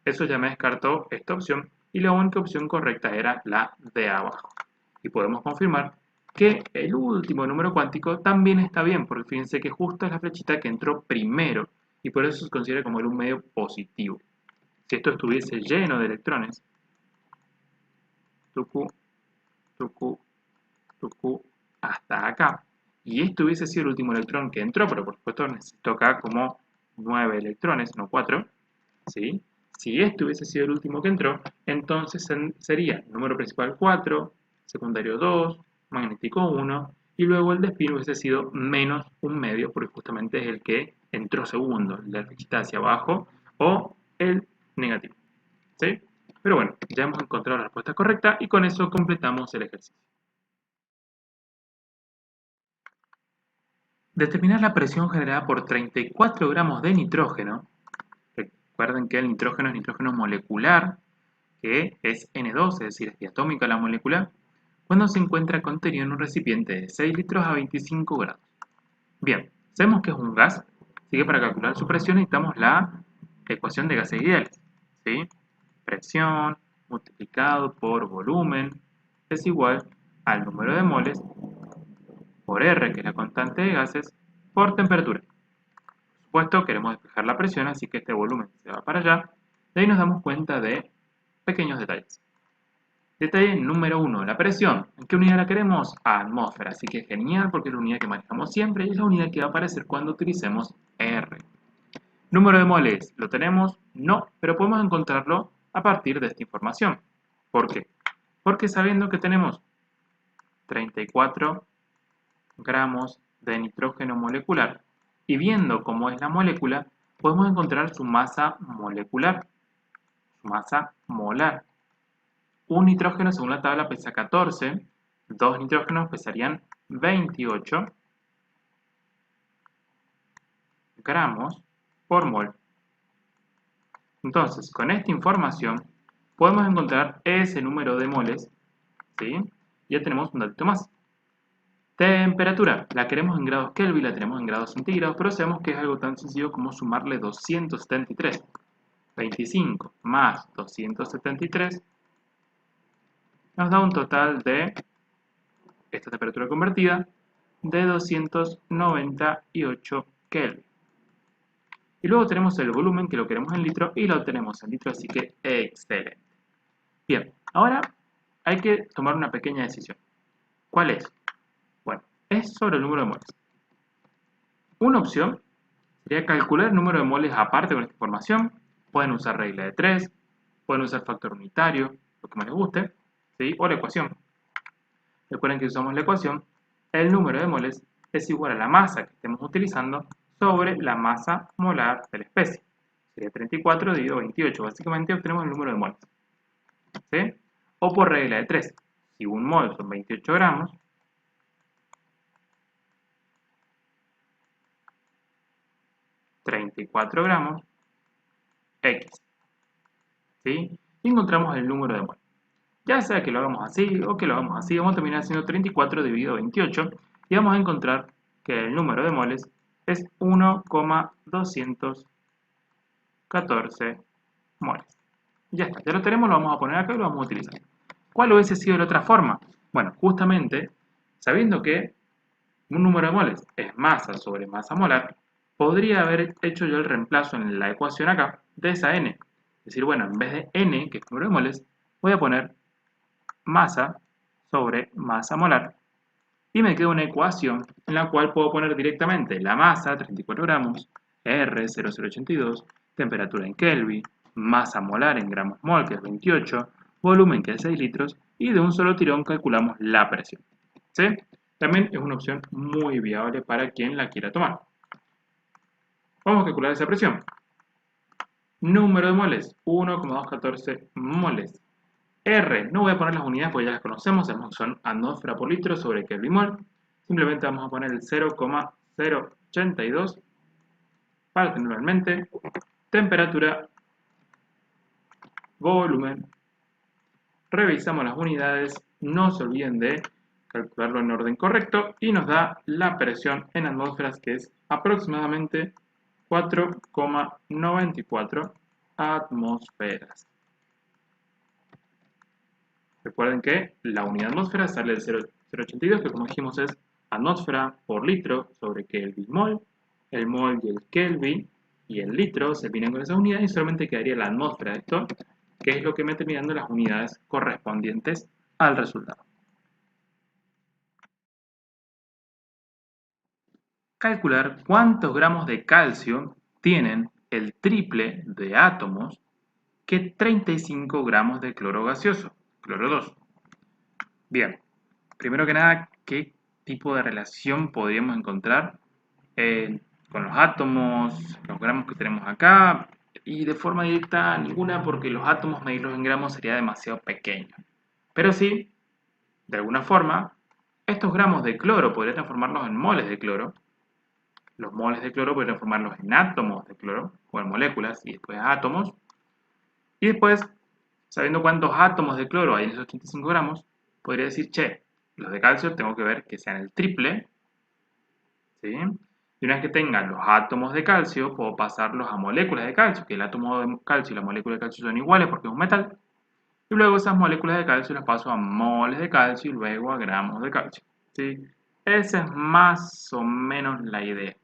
Eso ya me descartó esta opción, y la única opción correcta era la de abajo. Y podemos confirmar que el último número cuántico también está bien, porque fíjense que justo es la flechita que entró primero, y por eso se considera como un medio positivo. Si esto estuviese lleno de electrones, tucu, tucu, tucu, hasta acá, y este hubiese sido el último electrón que entró, pero por supuesto necesito acá como 9 electrones, no 4, ¿sí? Si este hubiese sido el último que entró, entonces sería número principal 4, secundario 2, magnético 1, y luego el de spin hubiese sido menos un medio, porque justamente es el que entró segundo, la flechita hacia abajo, o el negativo. ¿Sí? Pero bueno, ya hemos encontrado la respuesta correcta y con eso completamos el ejercicio. Determinar la presión generada por 34 gramos de nitrógeno. Recuerden que el nitrógeno es nitrógeno molecular, que es N2, es decir, es diatómica la molécula, cuando se encuentra contenido en un recipiente de 6 litros a 25 grados. Bien, sabemos que es un gas, así que para calcular su presión necesitamos la ecuación de gases ideales. ¿Sí? Presión multiplicado por volumen es igual al número de moles por R, que es la constante de gases, por temperatura. Por supuesto, queremos despejar la presión, así que este volumen se va para allá. De ahí nos damos cuenta de pequeños detalles. Detalle número 1, la presión. ¿En qué unidad la queremos? Atmósfera, así que genial porque es la unidad que manejamos siempre y es la unidad que va a aparecer cuando utilicemos R. ¿Número de moles? ¿Lo tenemos? No, pero podemos encontrarlo a partir de esta información. ¿Por qué? Porque sabiendo que tenemos 34 gramos de nitrógeno molecular y viendo cómo es la molécula, podemos encontrar su masa molecular, su masa molar. Un nitrógeno según la tabla pesa 14, dos nitrógenos pesarían 28 gramos por mol. Entonces, con esta información podemos encontrar ese número de moles, ¿sí? Ya tenemos un dato más. Temperatura, la queremos en grados Kelvin, la tenemos en grados centígrados, pero sabemos que es algo tan sencillo como sumarle 273. 25 más 273 nos da un total de, esta temperatura convertida, de 298 Kelvin. Y luego tenemos el volumen, que lo queremos en litro, y lo tenemos en litro, así que excelente. Bien, ahora hay que tomar una pequeña decisión. ¿Cuál es? Bueno, es sobre el número de moles. Una opción sería calcular el número de moles aparte con esta información. Pueden usar regla de 3, pueden usar factor unitario, lo que más les guste, ¿sí? O la ecuación. Recuerden que si usamos la ecuación, el número de moles es igual a la masa que estemos utilizando sobre la masa molar de la especie. Sería 34 dividido 28. Básicamente obtenemos el número de moles. ¿Sí? O por regla de 3. Si un mol son 28 gramos, (34 gramos) X. ¿Sí? Y encontramos el número de moles. Ya sea que lo hagamos así o que lo hagamos así, vamos a terminar haciendo 34 dividido 28 y vamos a encontrar que el número de moles es 1,214 moles. Ya está, ya lo tenemos, lo vamos a poner acá y lo vamos a utilizar. ¿Cuál hubiese sido la otra forma? Bueno, justamente, sabiendo que un número de moles es masa sobre masa molar, podría haber hecho yo el reemplazo en la ecuación acá de esa n. Es decir, bueno, en vez de n, que es número de moles, voy a poner masa sobre masa molar y me queda una ecuación en la cual puedo poner directamente la masa, 34 gramos, R, 0,082, temperatura en Kelvin, masa molar en gramos mol, que es 28, volumen, que es 6 litros, y de un solo tirón calculamos la presión. ¿Sí? También es una opción muy viable para quien la quiera tomar. Vamos a calcular esa presión. Número de moles, 1,214 moles. R, no voy a poner las unidades porque ya las conocemos, sabemos que son atmósfera por litro sobre Kelvin mol. Simplemente vamos a poner el 0,082 para tenerlo en mente. Temperatura, volumen. Revisamos las unidades, no se olviden de calcularlo en orden correcto y nos da la presión en atmósferas, que es aproximadamente 4,94 atmósferas. Recuerden que la unidad atmósfera sale del 0,082, que como dijimos es atmósfera por litro sobre Kelvin mol. El mol y el Kelvin y el litro se vienen con esa unidad y solamente quedaría la atmósfera de esto, que es lo que me termina dando las unidades correspondientes al resultado. Calcular cuántos gramos de calcio tienen el triple de átomos que 35 gramos de cloro gaseoso, cloro 2. Bien, primero que nada, ¿qué tipo de relación podríamos encontrar con los átomos, los gramos que tenemos acá? Y de forma directa ninguna, porque los átomos medirlos en gramos sería demasiado pequeño. Pero sí, de alguna forma, estos gramos de cloro podrían transformarlos en moles de cloro. Los moles de cloro podrían transformarlos en átomos de cloro, o en moléculas, y después átomos. Y después, sabiendo cuántos átomos de cloro hay en esos 85 gramos, podría decir, che, los de calcio tengo que ver que sean el triple, ¿sí? Y una vez que tengan los átomos de calcio, puedo pasarlos a moléculas de calcio, que el átomo de calcio y la molécula de calcio son iguales porque es un metal. Y luego esas moléculas de calcio las paso a moles de calcio y luego a gramos de calcio, ¿sí? Esa es más o menos la idea.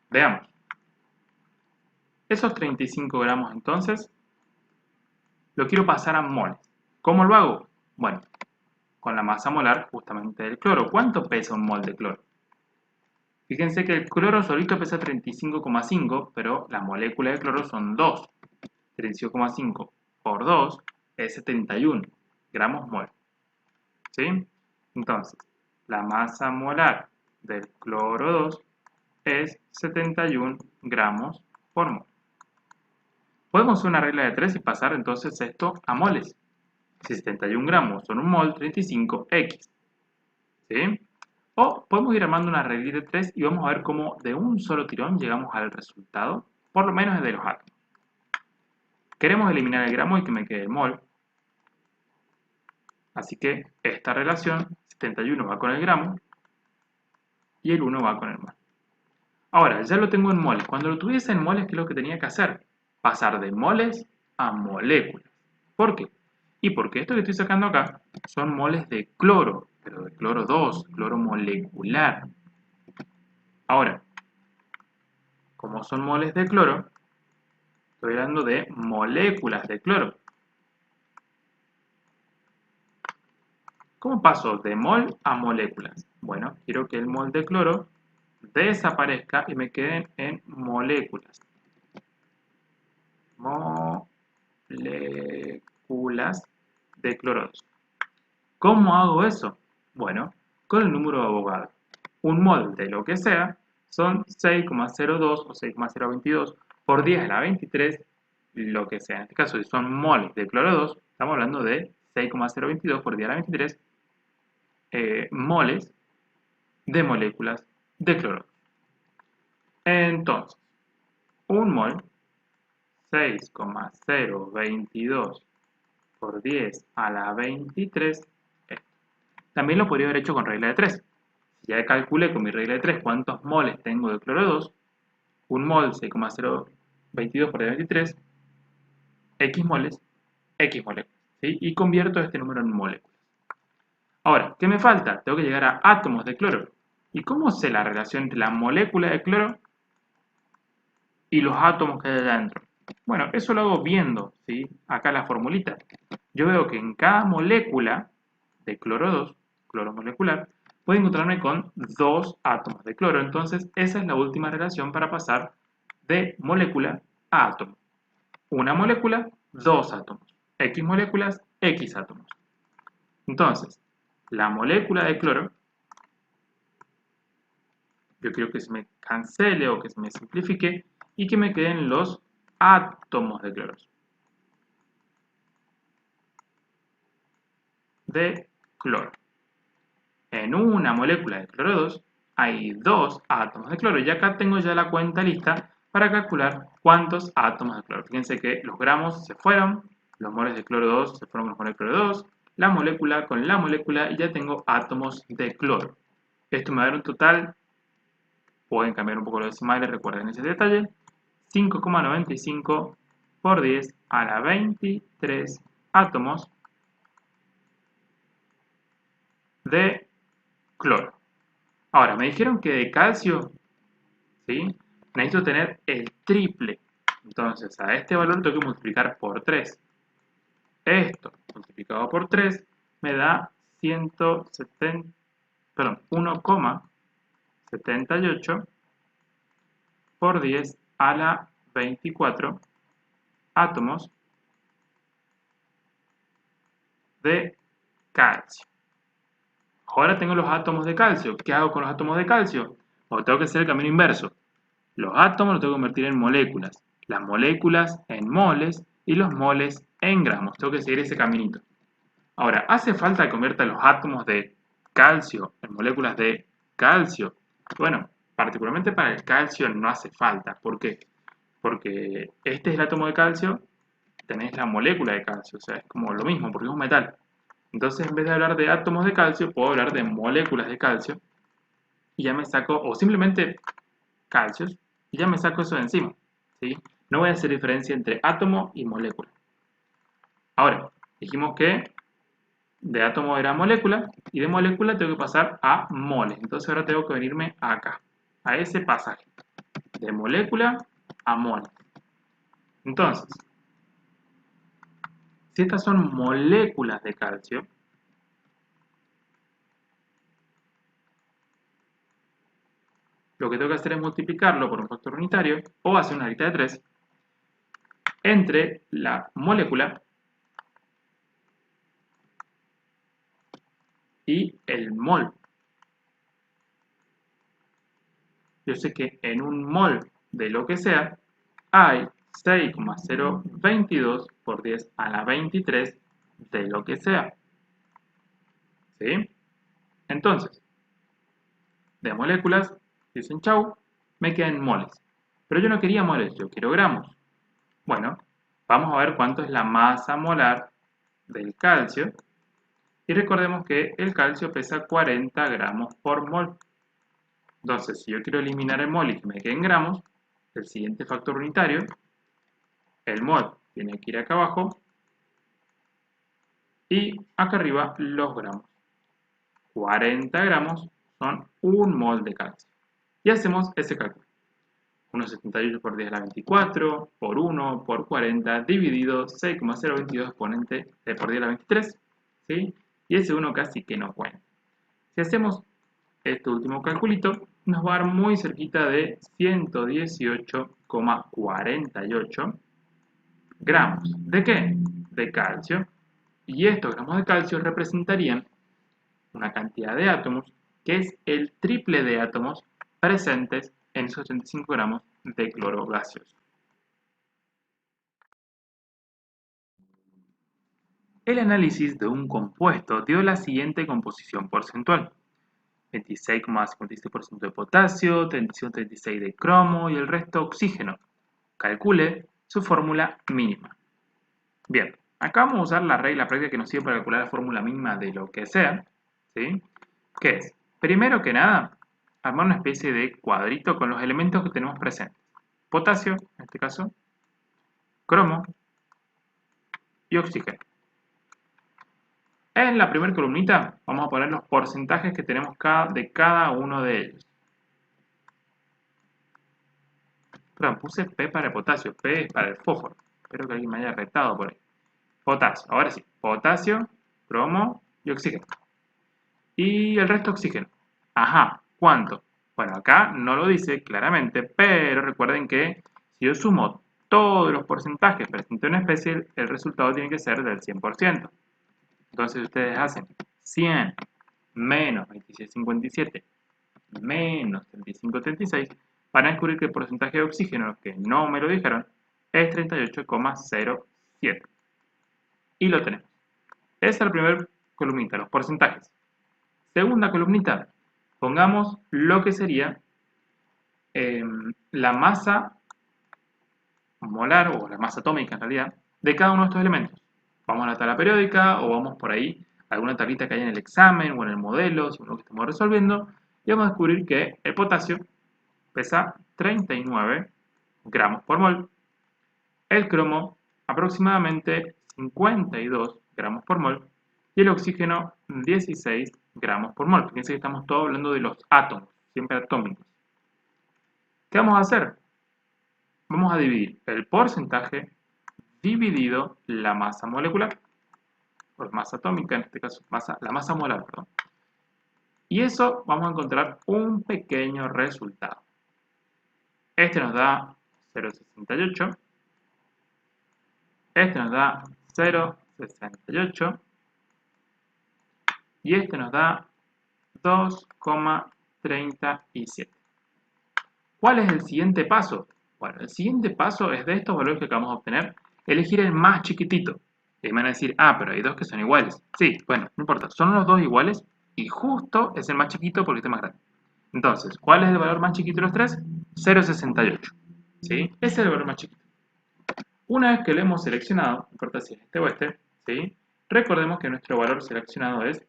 Veamos. Esos 35 gramos entonces, lo quiero pasar a moles. ¿Cómo lo hago? Bueno, con la masa molar justamente del cloro. ¿Cuánto pesa un mol de cloro? Fíjense que el cloro solito pesa 35,5, pero la molécula de cloro son 2. 35,5 por 2 es 71 gramos mol. ¿Sí? Entonces, la masa molar del cloro 2 es 71 gramos por mol. Podemos hacer una regla de 3 y pasar entonces esto a moles. Si 71 gramos son un mol, 35x. ¿Sí? O podemos ir armando una reglita de 3 y vamos a ver cómo de un solo tirón llegamos al resultado, por lo menos de los átomos. Queremos eliminar el gramo y que me quede el mol. Así que esta relación, 71 va con el gramo y el 1 va con el mol. Ahora, ya lo tengo en moles. Cuando lo tuviese en moles, ¿qué es lo que tenía que hacer? Pasar de moles a moléculas. ¿Por qué? Y porque esto que estoy sacando acá son moles de cloro, pero de cloro 2, cloro molecular. Ahora, como son moles de cloro, estoy hablando de moléculas de cloro. ¿Cómo paso de mol a moléculas? Bueno, quiero que el mol de cloro desaparezca y me queden en moléculas. Moléculas de cloro 2. ¿Cómo hago eso? Bueno, con el número de Avogadro. Un mol de lo que sea son 6,02 o 6,022 por 10 a la 23, lo que sea. En este caso, si son moles de cloro 2, estamos hablando de 6,022 por 10 a la 23 moles de moléculas de cloro. Entonces, un mol, 6,022 por 10 a la 23, también lo podría haber hecho con regla de 3. Si ya calculé con mi regla de 3 cuántos moles tengo de cloro 2, un mol 6,022 por 10 a la 23, X moles, X moléculas. ¿Sí? Y convierto este número en moléculas. Ahora, ¿qué me falta? Tengo que llegar a átomos de cloro. ¿Y cómo sé la relación entre la molécula de cloro y los átomos que hay adentro? Bueno, eso lo hago viendo, ¿sí? Acá la formulita. Yo veo que en cada molécula de cloro 2, cloro molecular, puedo encontrarme con 2 átomos de cloro. Entonces, esa es la última relación para pasar de molécula a átomo. Una molécula, 2 átomos. X moléculas, X átomos. Entonces, la molécula de cloro, yo quiero que se me cancele o que se me simplifique y que me queden los átomos de cloro. De cloro. En una molécula de cloro 2 hay 2 átomos de cloro. Y acá tengo ya la cuenta lista para calcular cuántos átomos de cloro. Fíjense que los gramos se fueron, los moles de cloro 2 se fueron con los moles de cloro 2, la molécula con la molécula y ya tengo átomos de cloro. Esto me va a dar un total, pueden cambiar un poco los decimales, recuerden ese detalle, 5,95 por 10 a la 23 átomos de cloro. Ahora, me dijeron que de calcio, ¿sí? Necesito tener el triple. Entonces, a este valor tengo que multiplicar por 3. Esto multiplicado por 3 me da 1,78 por 10 a la 24 átomos de calcio. Ahora tengo los átomos de calcio. ¿Qué hago con los átomos de calcio? O tengo que hacer el camino inverso. Los átomos los tengo que convertir en moléculas. Las moléculas en moles y los moles en gramos. Tengo que seguir ese caminito. Ahora, ¿hace falta que convierta los átomos de calcio en moléculas de calcio? Bueno, particularmente para el calcio no hace falta. ¿Por qué? Porque este es el átomo de calcio, tenés la molécula de calcio, o sea, es como lo mismo, porque es un metal. Entonces, en vez de hablar de átomos de calcio, puedo hablar de moléculas de calcio, y ya me saco, o simplemente calcios, y ya me saco eso de encima, ¿sí? No voy a hacer diferencia entre átomo y molécula. Ahora, dijimos que de átomo era molécula, y de molécula tengo que pasar a moles. Entonces ahora tengo que venirme acá, a ese pasaje, de molécula a moles. Entonces, si estas son moléculas de calcio, lo que tengo que hacer es multiplicarlo por un factor unitario, o hacer una lista de 3, entre la molécula y el mol. Yo sé que en un mol de lo que sea hay 6,022 por 10 a la 23 de lo que sea. ¿Sí? Entonces, de moléculas, dicen chau, me quedan moles. Pero yo no quería moles, yo quiero gramos. Bueno, vamos a ver cuánto es la masa molar del calcio. Y recordemos que el calcio pesa 40 gramos por mol. Entonces, si yo quiero eliminar el mol y que me queden gramos, el siguiente factor unitario, el mol, tiene que ir acá abajo. Y acá arriba los gramos. 40 gramos son un mol de calcio. Y hacemos ese cálculo. 1,78 por 10 a la 24, por 1, por 40, dividido 6,022 exponente por 10 a la 23. ¿Sí? Y ese 1 casi que no cuenta. Si hacemos este último calculito, nos va a dar muy cerquita de 118,48 gramos. ¿De qué? De calcio. Y estos gramos de calcio representarían una cantidad de átomos que es el triple de átomos presentes en esos 85 gramos de cloro gaseoso. El análisis de un compuesto dio la siguiente composición porcentual: 26,56% de potasio, 35,36% de cromo y el resto oxígeno. Calcule su fórmula mínima. Bien, acá vamos a usar la regla práctica que nos sirve para calcular la fórmula mínima de lo que sea, ¿sí? ¿Qué es? Primero que nada, armar una especie de cuadrito con los elementos que tenemos presentes. Potasio, en este caso, cromo y oxígeno. En la primera columnita vamos a poner los porcentajes que tenemos de cada uno de ellos. Perdón, puse P para el potasio, P es para el fósforo. Espero que alguien me haya retado por ahí. Potasio, ahora sí, potasio, cromo y oxígeno. Y el resto oxígeno. Ajá, ¿cuánto? Bueno, acá no lo dice claramente, pero recuerden que si yo sumo todos los porcentajes presentes en una especie, el resultado tiene que ser del 100%. Entonces ustedes hacen 100 menos 26,57 menos 35,36 para descubrir que el porcentaje de oxígeno, que no me lo dijeron, es 38,07. Y lo tenemos. Esa es la primera columnita, los porcentajes. Segunda columnita, pongamos lo que sería la masa molar, o la masa atómica en realidad, de cada uno de estos elementos. Vamos a la tabla periódica o vamos por ahí a alguna tablita que haya en el examen o en el modelo, según lo que estemos resolviendo, y vamos a descubrir que el potasio pesa 39 gramos por mol, el cromo aproximadamente 52 gramos por mol y el oxígeno 16 gramos por mol. Fíjense que estamos todos hablando de los átomos, siempre atómicos. ¿Qué vamos a hacer? Vamos a dividir el porcentaje dividido la masa molecular, o masa atómica, en este caso la masa molar, perdón. Y eso vamos a encontrar un pequeño resultado. Este nos da 0,68, este nos da 0,68 y este nos da 2,37. ¿Cuál es el siguiente paso? Bueno, el siguiente paso es de estos valores que acabamos de obtener, elegir el más chiquitito. Y me van a decir, ah, pero hay dos que son iguales. Sí, bueno, no importa, son los dos iguales y justo es el más chiquito porque este es más grande. Entonces, ¿cuál es el valor más chiquito de los tres? 0,68. ¿Sí? Ese es el valor más chiquito. Una vez que lo hemos seleccionado, no importa si es este o este, ¿sí? Recordemos que nuestro valor seleccionado es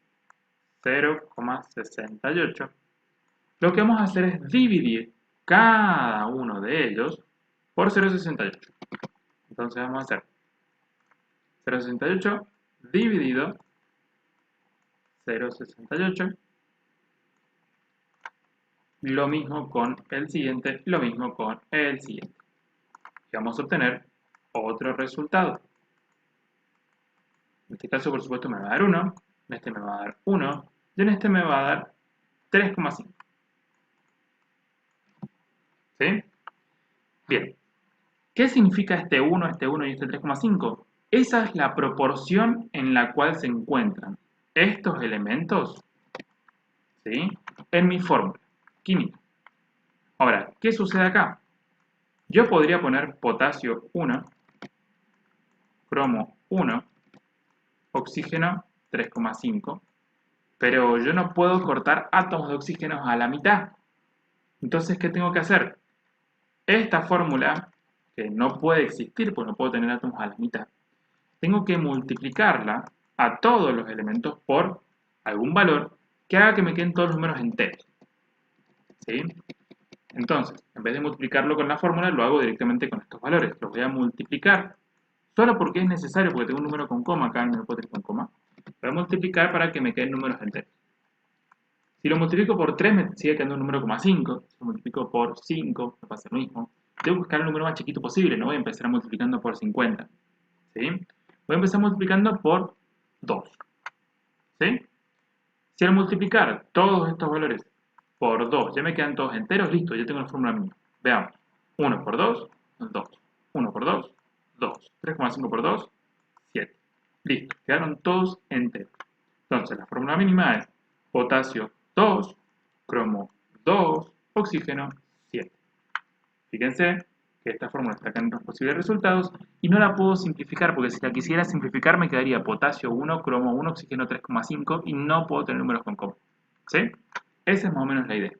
0,68. Lo que vamos a hacer es dividir cada uno de ellos por 0,68. Entonces vamos a hacer 0,68 dividido 0,68. Lo mismo con el siguiente, lo mismo con el siguiente. Y vamos a obtener otro resultado. En este caso, por supuesto, me va a dar 1, en este me va a dar 1, y en este me va a dar 3,5. ¿Sí? Bien. ¿Qué significa este 1 y este 3,5? Esa es la proporción en la cual se encuentran estos elementos, ¿sí?, en mi fórmula química. Ahora, ¿qué sucede acá? Yo podría poner potasio 1, cromo 1, oxígeno 3,5, pero yo no puedo cortar átomos de oxígeno a la mitad. Entonces, ¿qué tengo que hacer? Esta fórmula, que no puede existir porque no puedo tener átomos a la mitad, tengo que multiplicarla a todos los elementos por algún valor que haga que me queden todos los números enteros. ¿Sí? Entonces, en vez de multiplicarlo con la fórmula, lo hago directamente con estos valores. Los voy a multiplicar solo porque es necesario, porque tengo un número con coma acá, no lo puedo tener con coma. Lo voy a multiplicar para que me queden números enteros. Si lo multiplico por 3, me sigue quedando un número 0,5. Si lo multiplico por 5, me pasa lo mismo. Tengo que buscar el número más chiquito posible, no voy a empezar multiplicando por 50. ¿Sí? Voy a empezar multiplicando por 2. ¿Sí? Si al multiplicar todos estos valores por 2 ya me quedan todos enteros, listo, ya tengo la fórmula mía. Veamos. 1 por 2, 2. 1 por 2, 2. 3,5 por 2, 7. Listo, quedaron todos enteros. Entonces la fórmula mínima es potasio 2, cromo 2, oxígeno 7. Fíjense que esta fórmula está acá en los posibles resultados y no la puedo simplificar porque si la quisiera simplificar me quedaría potasio 1, cromo 1, oxígeno 3,5 y no puedo tener números con coma. ¿Sí? Esa es más o menos la idea.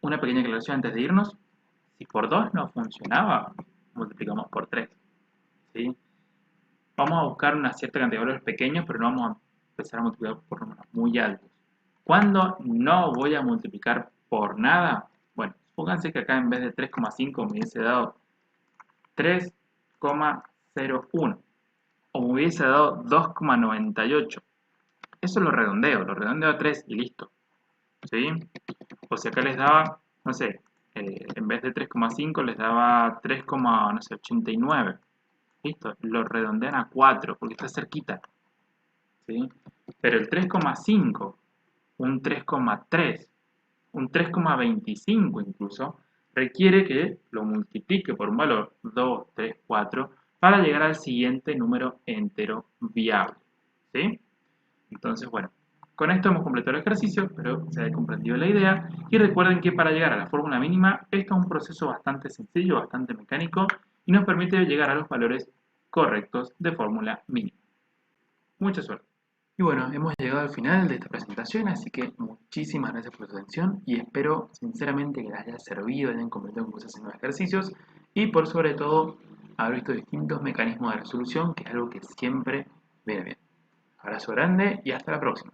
Una pequeña aclaración antes de irnos. Si por 2 no funcionaba, multiplicamos por 3. ¿Sí? Vamos a buscar una cierta cantidad de valores pequeños, pero no vamos a empezar a multiplicar por números muy altos. ¿Cuándo no voy a multiplicar por nada? Bueno, supónganse que acá en vez de 3,5 me hubiese dado 3,01 o me hubiese dado 2,98. Eso lo redondeo a 3 y listo. ¿Sí? O si acá les daba, no sé, en vez de 3,5 les daba 3,89. Listo, lo redondean a 4 porque está cerquita. ¿Sí? Pero el 3,5, un 3,3, un 3,25 incluso, requiere que lo multiplique por un valor 2, 3, 4 para llegar al siguiente número entero viable. ¿Sí? Entonces, bueno, con esto hemos completado el ejercicio, espero que se haya comprendido la idea. Y recuerden que para llegar a la fórmula mínima, esto es un proceso bastante sencillo, bastante mecánico, y nos permite llegar a los valores correctos de fórmula mínima. Mucha suerte. Y bueno, hemos llegado al final de esta presentación, así que muchísimas gracias por su atención y espero sinceramente que les haya servido, hayan completado con cosas en los ejercicios y por sobre todo haber visto distintos mecanismos de resolución, que es algo que siempre viene bien. Abrazo grande y hasta la próxima.